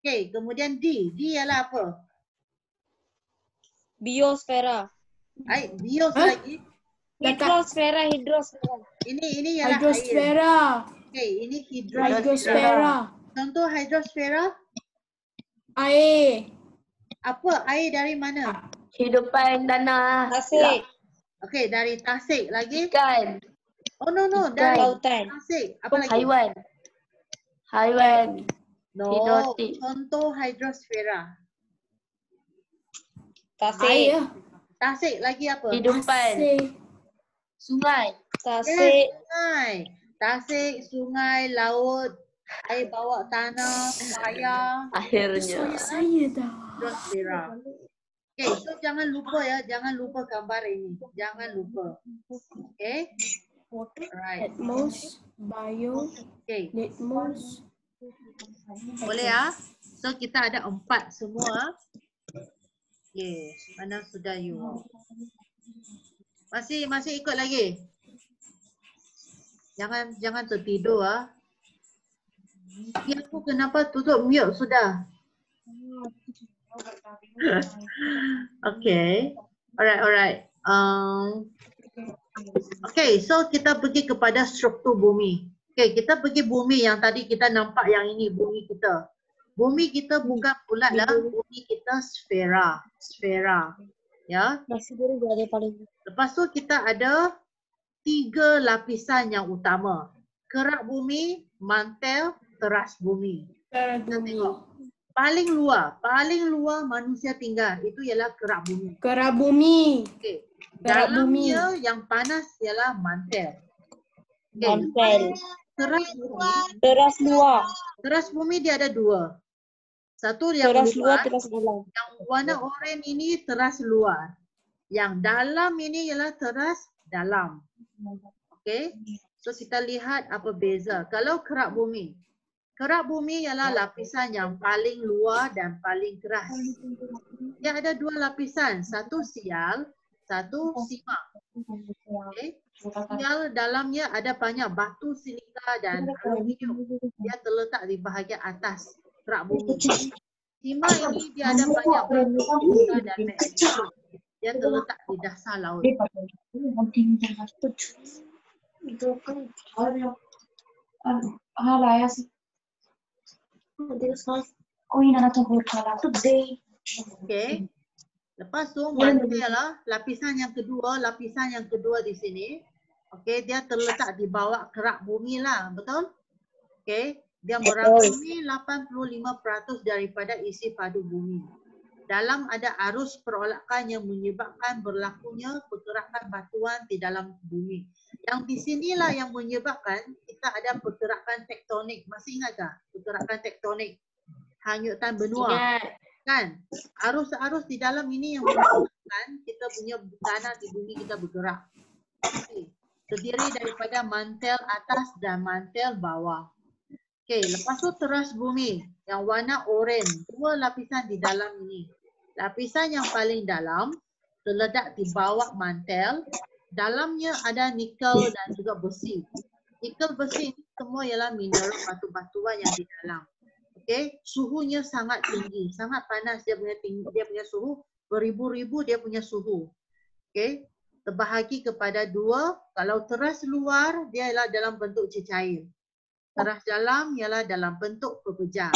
Okay, kemudian D. D ialah apa? Biosfera. Bios lagi. Hidrosfera. Ini ialah air. Hidrosfera. Okay, ini hidrosfera. Hidrosfera. Contoh hidrosfera. Air. Apa? Air dari mana? Hidupan tanah. Tasik. Okay, dari tasik lagi. Ikan. Oh no, Ikan. dari Lautan. tasik. Apa lagi? Haiwan. No, Hidrotik. contoh hidrosfera. Tasik. Air. Tasik lagi apa? Hidupan. Tasik. Sungai. Tasik. Sungai. Tasik, sungai, laut, air bawah tanah, air, Akhirnya. Saya dah. hidrosfera. Okay, so jangan lupa ya, jangan lupa gambar ini. Jangan lupa. Okay? Alright. Atmos. Bio. Okay, Litmos. boleh ya? So kita ada 4 semua. Okay, mana sudah you? Masih ikut lagi? Jangan tertidur ah. Ya, aku kenapa tutup mute sudah? Okay. Alright. Okay, so kita pergi kepada struktur bumi. Okay, kita pergi bumi yang tadi kita nampak yang ini bumi kita. Bumi kita bukan bulat lah, bumi kita sfera. Ya. Nasi goreng ada paling. Lepas tu kita ada 3 lapisan yang utama. Kerak bumi, mantel, teras bumi. Kita tengok. Paling luar manusia tinggal itu ialah kerak bumi. Kerak bumi. Okay. Kerak bumi. Dalamnya yang panas ialah mantel. Okay. Mantel. Teras bumi. Luar. Teras bumi dia ada 2. Satu yang Teras luar, luar, teras dalam. yang warna oranye ini teras luar. Yang dalam ini ialah teras dalam. Okay. So kita lihat apa beza. Kalau kerak bumi ialah lapisan yang paling luar dan paling keras. Dia ada 2 lapisan. Satu sial, satu simak. Okay. Sial dalamnya ada banyak batu silika dan aluminium. Dia terletak di bahagian atas kerak bumi. Simak ini dia ada banyak batu silika dan magnesium. Dia terletak di dasar laut. Okay. Lepas tu mantel lah lapisan yang kedua di sini. Okay, dia terletak di bawah kerak bumi lah, betul? Okay, dia merangkumi 85% daripada isi padu bumi. dalam ada arus perolakan yang menyebabkan berlakunya pergerakan batuan di dalam bumi. Yang di sinilah yang menyebabkan kita ada pergerakan tektonik. Masih ingat tak? Pergerakan tektonik. Hanyutan benua. Ingat. Kan? Arus-arus di dalam ini yang menyebabkan kita punya tanah di bumi kita bergerak. Okay. Terdiri daripada mantel atas dan mantel bawah. Okey, lepas tu teras bumi yang warna oranye, 2 lapisan di dalam ini. Lapisan yang paling dalam terletak di bawah mantel, dalamnya ada nikel dan juga besi. Nikel, besi ini semua ialah mineral batu-batuan yang di dalam. Okey, suhunya sangat tinggi, sangat panas dia punya suhu, beribu-ribu dia punya suhu. Okey, terbahagi kepada 2, kalau teras luar dia ialah dalam bentuk cecair. Teras dalam ialah dalam bentuk pepejal.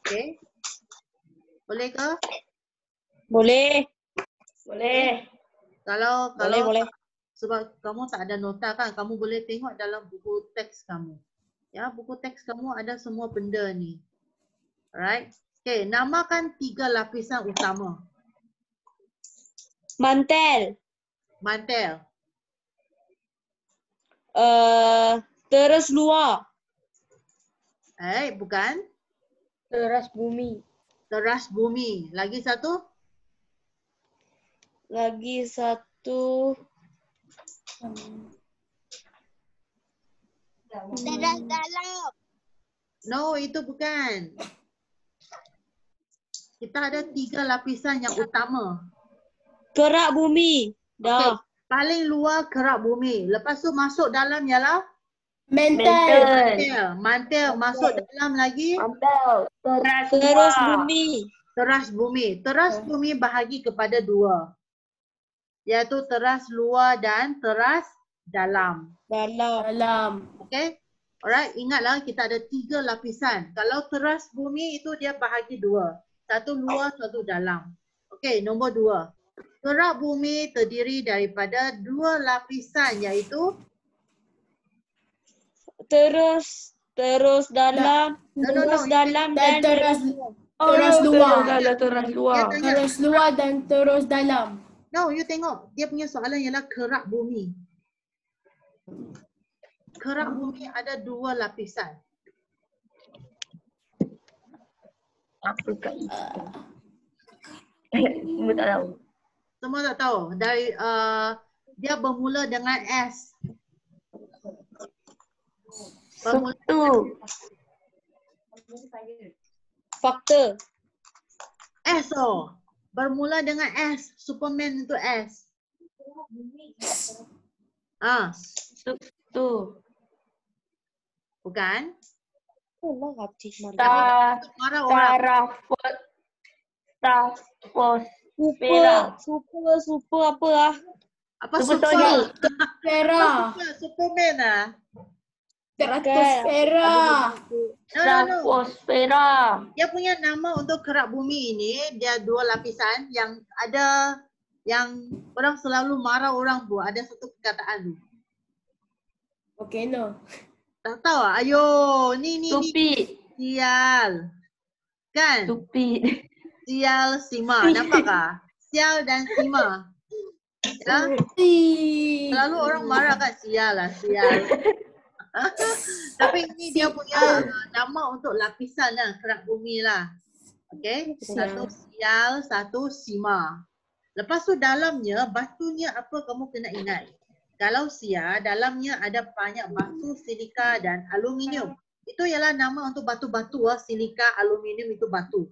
Okey. Boleh ke? Boleh. Boleh. Kalau Boleh. sebab kamu tak ada nota kan, kamu boleh tengok dalam buku teks kamu. Ya, buku teks kamu ada semua benda ni. Alright. Okey, namakan 3 lapisan utama. Mantel. Mantel. Teras luar. Bukan. Teras bumi. Teras bumi. Lagi satu? Lagi satu. Teras dalam. No, itu bukan. Kita ada 3 lapisan yang utama. Kerak bumi. Dah. Okey, paling luar kerak bumi. Lepas tu masuk dalam ialah Mental. mantel. Masuk dalam lagi Mantel. Teras Teras luar. bumi. teras bumi. Teras bumi bahagi kepada 2. Iaitu teras luar dan teras dalam. Dalam. Okey? Alright, ingatlah kita ada 3 lapisan. Kalau teras bumi itu dia bahagi 2. Satu luar, satu dalam. Okey, nombor 2. Kerak bumi terdiri daripada 2 lapisan iaitu Terus dalam. No. Terus dalam Dan dan teras luar. Teras luar. Dia tanya, Terus luar dan terus dalam. no, you tengok. Dia punya soalan ialah kerak bumi. Kerak bumi ada 2 lapisan. Apa kat itu? Semua tak tahu. Semua tak tahu. Dari dia bermula dengan S. Bermula Satu. faktor. S bermula dengan S. Superman itu S. Satu. Bukan? Allah hati marah. Marah orang. Tarafosfera. Super apa ah? Apa Supersonic. Stratosfera. Superman ah. Stratosfera. No. Tarafosfera. Dia punya nama untuk kerak bumi ini, dia 2 lapisan yang ada yang orang selalu marah orang buat. Ada satu perkataan tu. Okay, no. Tak tahu ah? Ayo, ni. Stupid. Sial. Kan? Stupid. Sial, Sima. Nampak tak? Sial dan Sima. Ya? Selalu orang marah kan sial lah, sial. Tapi ini dia punya nama untuk lapisan lah, kerak bumi lah. Okay? Satu sial, satu Sima. Lepas tu dalamnya, batunya apa kamu kena ingat. Kalau Sia, dalamnya ada banyak batu, silika dan aluminium. Itu ialah nama untuk batu-batu. Silika, aluminium itu batu.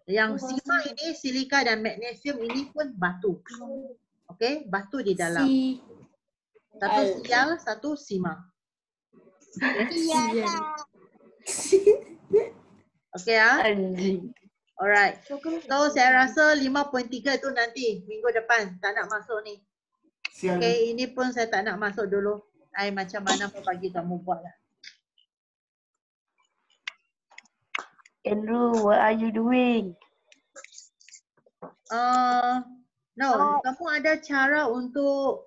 Yang Sima ini, silika dan magnesium ini pun batu. Okey, batu di dalam. Satu sial, satu Sima. Iya. Okey ya. Anjing. Alright. So saya rasa 5.3 tu nanti minggu depan tak nak masuk ni. Okey, ini pun saya tak nak masuk dulu. Macam mana pun bagi kamu buat lah. Andrew, what are you doing? No, kamu ada cara untuk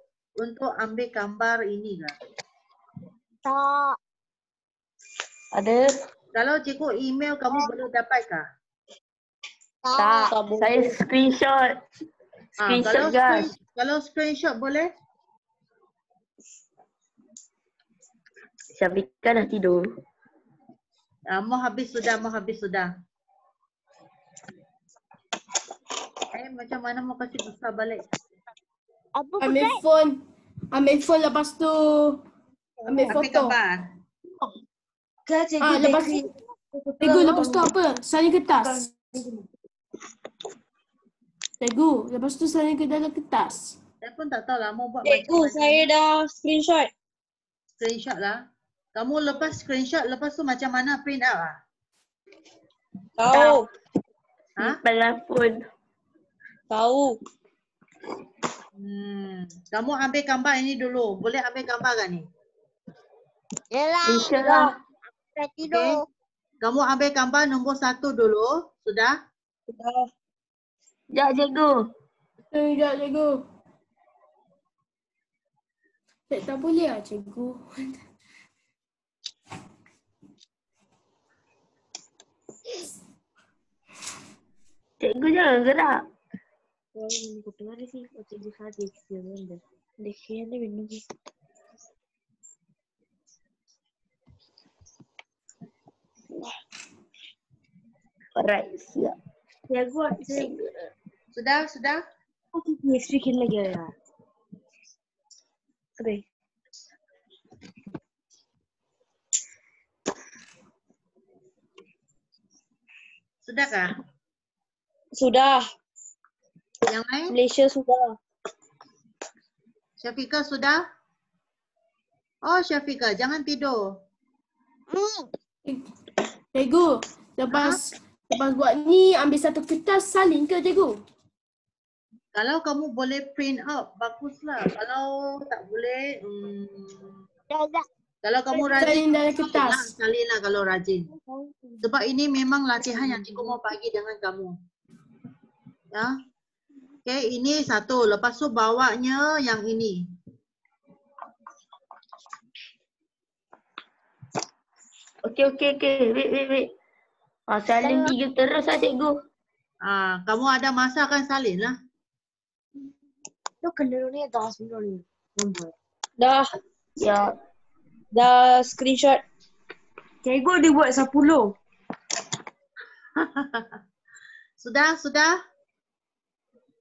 ambil gambar ini ke? Tak. Ada? Kalau cikgu email kamu boleh dapat kah? Tak, saya screenshot. Kalau Screenshot guys. kalau screenshot boleh? Syafika dah tidur. Mau habis sudah. Macam mana mau kasih besar balik? Apa Ambil phone lepas tu ambil Ambil foto. gambar. Kan cikgu Lepas bakery. Cikgu, lepas tu apa? Salin kertas. Cikgu, lepas tu salin ke dalam kertas. Saya pun tak tahu lah mau buat Cikgu, macam mana. saya dah screenshot. Screenshot lah. Kamu lepas screenshot, lepas tu macam mana print out lah? Tahu. Ha? Dalam phone. Tahu. Kamu ambil gambar ini dulu. Boleh ambil gambar kan ni? Yelah. InsyaAllah. Dah tidur. Kamu ambil gambar nombor 1 dulu. Sudah? Dah. Sekejap cikgu. Sekejap, cikgu. Tak boleh lah, cikgu. Cikgu jangan gerak. Alright, siap. Sudah? Sudahkah? Sudah. Yang lain? Malaysia sudah. Syafika sudah? Oh Syafika, jangan tidur. Cikgu, lepas buat ni ambil satu kertas salin ke cikgu? Kalau kamu boleh print out, baguslah. Kalau tak boleh, Dah. kalau kamu rajin, Salin dalam kertas. salinlah kalau rajin. Sebab ini memang latihan yang cikgu mau bagi dengan kamu. Ya. Okay, ini satu. Lepas tu bawanya yang ini. Okey. Wait. Salin 3 terus lah cikgu. Kamu ada masa kan salin lah. Dah. Ya. Dah screenshot. Cikgu dia buat 10. Sudah?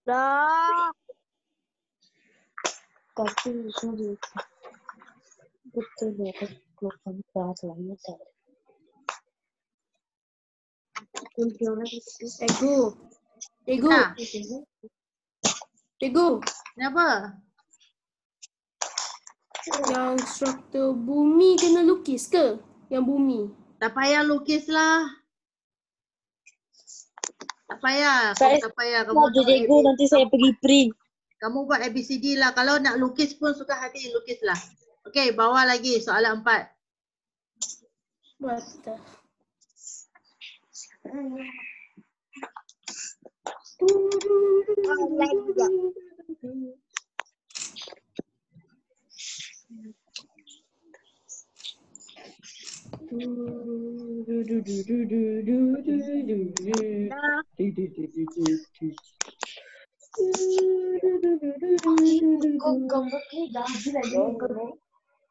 Dah. Tapi sorry. Betul ya, keluarkan perasaan tak. Cikgu. Dah. Cikgu, Kenapa? yang struktur bumi kena lukis ke? Yang bumi. Tak payah lukis lah. Tak payah. Saya- Tak payah. Mau je cikgu, nanti saya pergi print. Kamu buat ABCD lah. Kalau nak lukis pun suka hati, lukislah. Okey, bawah lagi soalan 4. What the?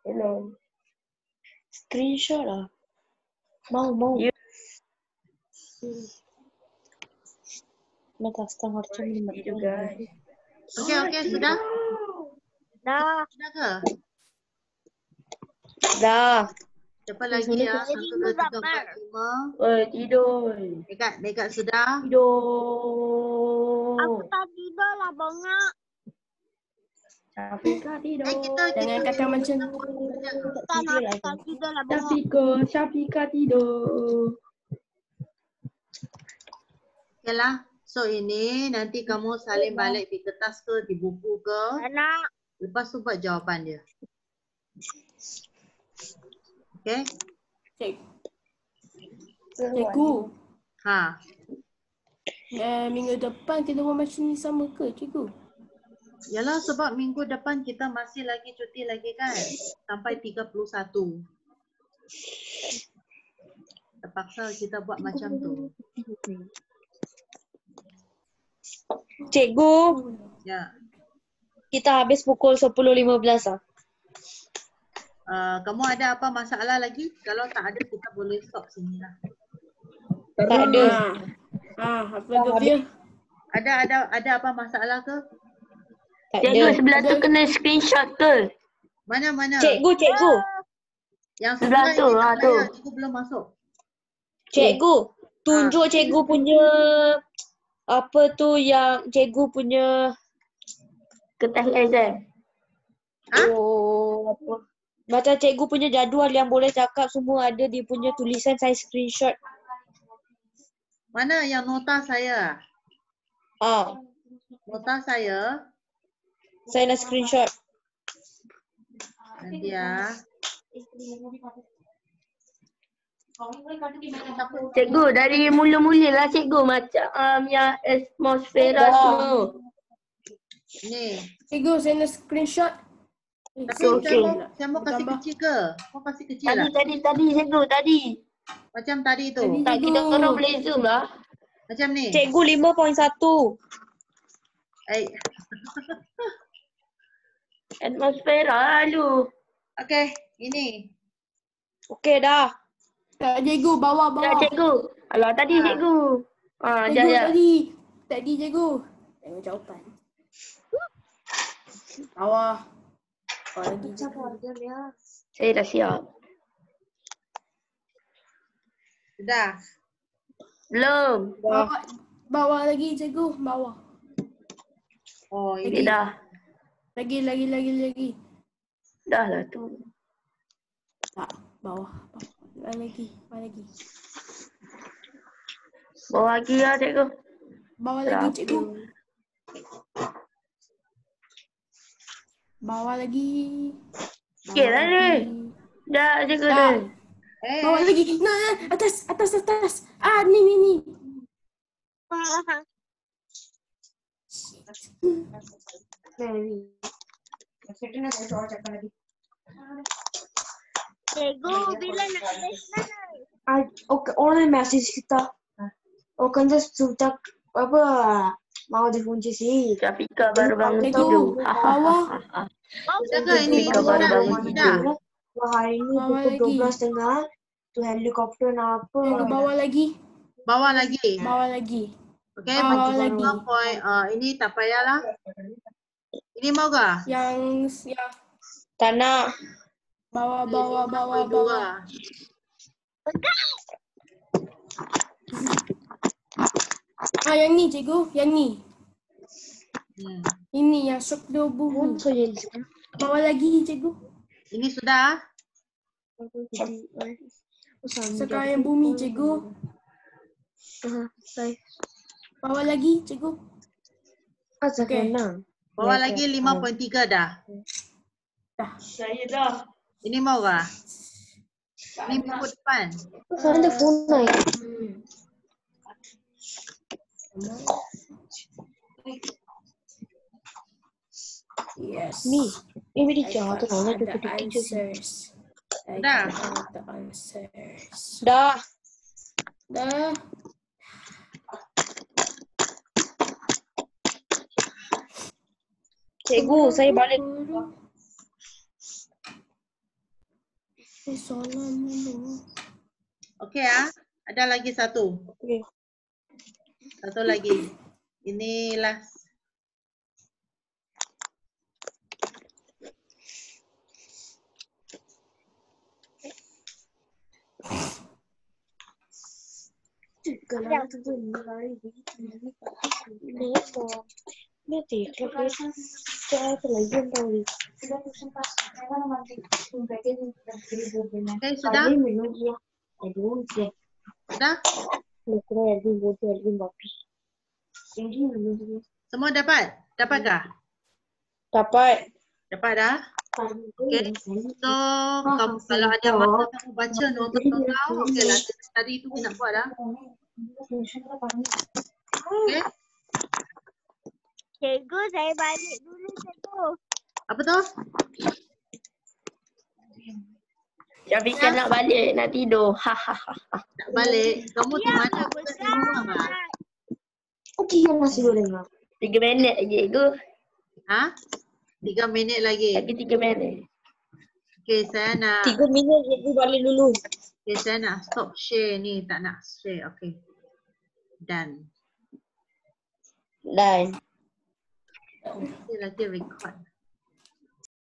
Hello. Screenshot lah. Mau. Ya. Mata setengah macam ni. Tidur guys. Okey, sudah? Dah. Sudah ke? Dah. Cepat lagi ya. 1, 2, 3, 4, 5. Tidur. Dekat sudah? Tidur. Aku tak tidur lah bongak. Syafika tidur. Jangan kata macam Tak tidur lah bongak. Syafika tidur. Okeylah. So ini nanti kamu salin balik di kertas ke, di buku ke. Nak. Lepas tu buat jawapan dia. Okey? cikgu. Minggu depan kita buat macam ni sama ke cikgu? Yalah sebab minggu depan kita masih lagi cuti lagi kan. Sampai 31. Terpaksa kita buat macam tu. Cikgu, Ya. kita habis pukul 10.15 lah. Kamu ada apa masalah lagi? Kalau tak ada kita boleh stop sini lah. Tak ada. Apa tu dia? Ada apa masalah ke? Tak Cikgu ada. sebelah tu kena screenshot ke? Mana? Cikgu. Yang Sebelah sebelah tu, ini tak tu. payah. Cikgu belum masuk. Cikgu, tunjuk cikgu punya apa tu yang cikgu punya Kertas exam. apa? Macam cikgu punya jadual yang boleh cakap semua ada dia punya tulisan saya screenshot. Mana yang nota saya? Nota saya. Saya nak screenshot. Nanti ya. Cikgu dari mula-mula lah cikgu macam yang atmosfera semua. Ni. Cikgu, saya nak screenshot. Tapi okey. saya mau kasih Tambah. kecil ke? Mau kasih kecil lah. Tadi cikgu tadi. Macam tadi tu. Tadi. Tak kita orang boleh zoom lah. Macam ni. Cikgu 5.1. Atmosfera lalu. Okey, ini. Okey dah. Tak, cikgu, bawah. Dah cikgu. Alah tadi cikgu. Cikgu Jap. tadi cikgu. Tengok jawapan. Bawah. Bawah lagi. Saya dah siap. Sudah. Belum. Bawah lagi cikgu, bawah. Oh, Okey ini. dah. Lagi. Dah lah tu. Tak, bawah. Lagi. Bawa lagi lah cikgu. Bawah lagi cikgu. Bawah lagi. Okey dah ni. Dah cikgu Dah. dah. Bawah lagi. Nah, atas. Ni. Cikgu, bila nak habis lah? Okay, orang message kita. Kan just sudah apa mau dikunci sih. Syafika baru bangun Cikgu, tidur. bawah. Sudah ke ini? Syafika baru bangun Sudah. tidur. Wah, hari ini Bawah pukul lagi. 12.30 tu helikopter nak apa? Cikgu, bawah lagi. Bawah lagi. Bawah lagi. Okey, Bawah bagi lagi. point. Ini tak payahlah. Ini mau ke? Yang Tak nak. bawah. Dua. Yang ni cikgu, yang ni. Ini yang struktur bumi. So jadi Bawah lagi cikgu. Ini sudah. Sekarang yang bumi cikgu. Bawah lagi cikgu. Okey. Bawah lagi 5.3 dah. Saya dah. Ini mau ke? Ini buku depan. Sekarang dia phone naik. Yes. Ni. Ini dia jatuh I tu got the answers. I Dah. got the answers. Dah. Dah. Cikgu, saya balik. Soalan dulu. Okey ah. Ada lagi satu. Okey. Satu lagi. Ini last. Okey, sudah? Sudah? Semua dapat? Dapatkah? Dapat. Dapat dah? Okey. So, kalau ada masa kamu baca nota kau, okeylah. Tadi tu nak buat dah. Okey. Cikgu, saya balik dulu cikgu. Apa tu? Syafika nak balik, nak tidur. Nak balik. Kamu di mana? Besar. Okey, yang masih boleh dengar. 3 minit lagi cikgu. Ha? 3 minit lagi. Lagi 3 minit. Okay, saya nak 3 minit cikgu balik dulu. okay, saya nak stop share ni, tak nak share. Okay. Done. Dan Dia lagi record.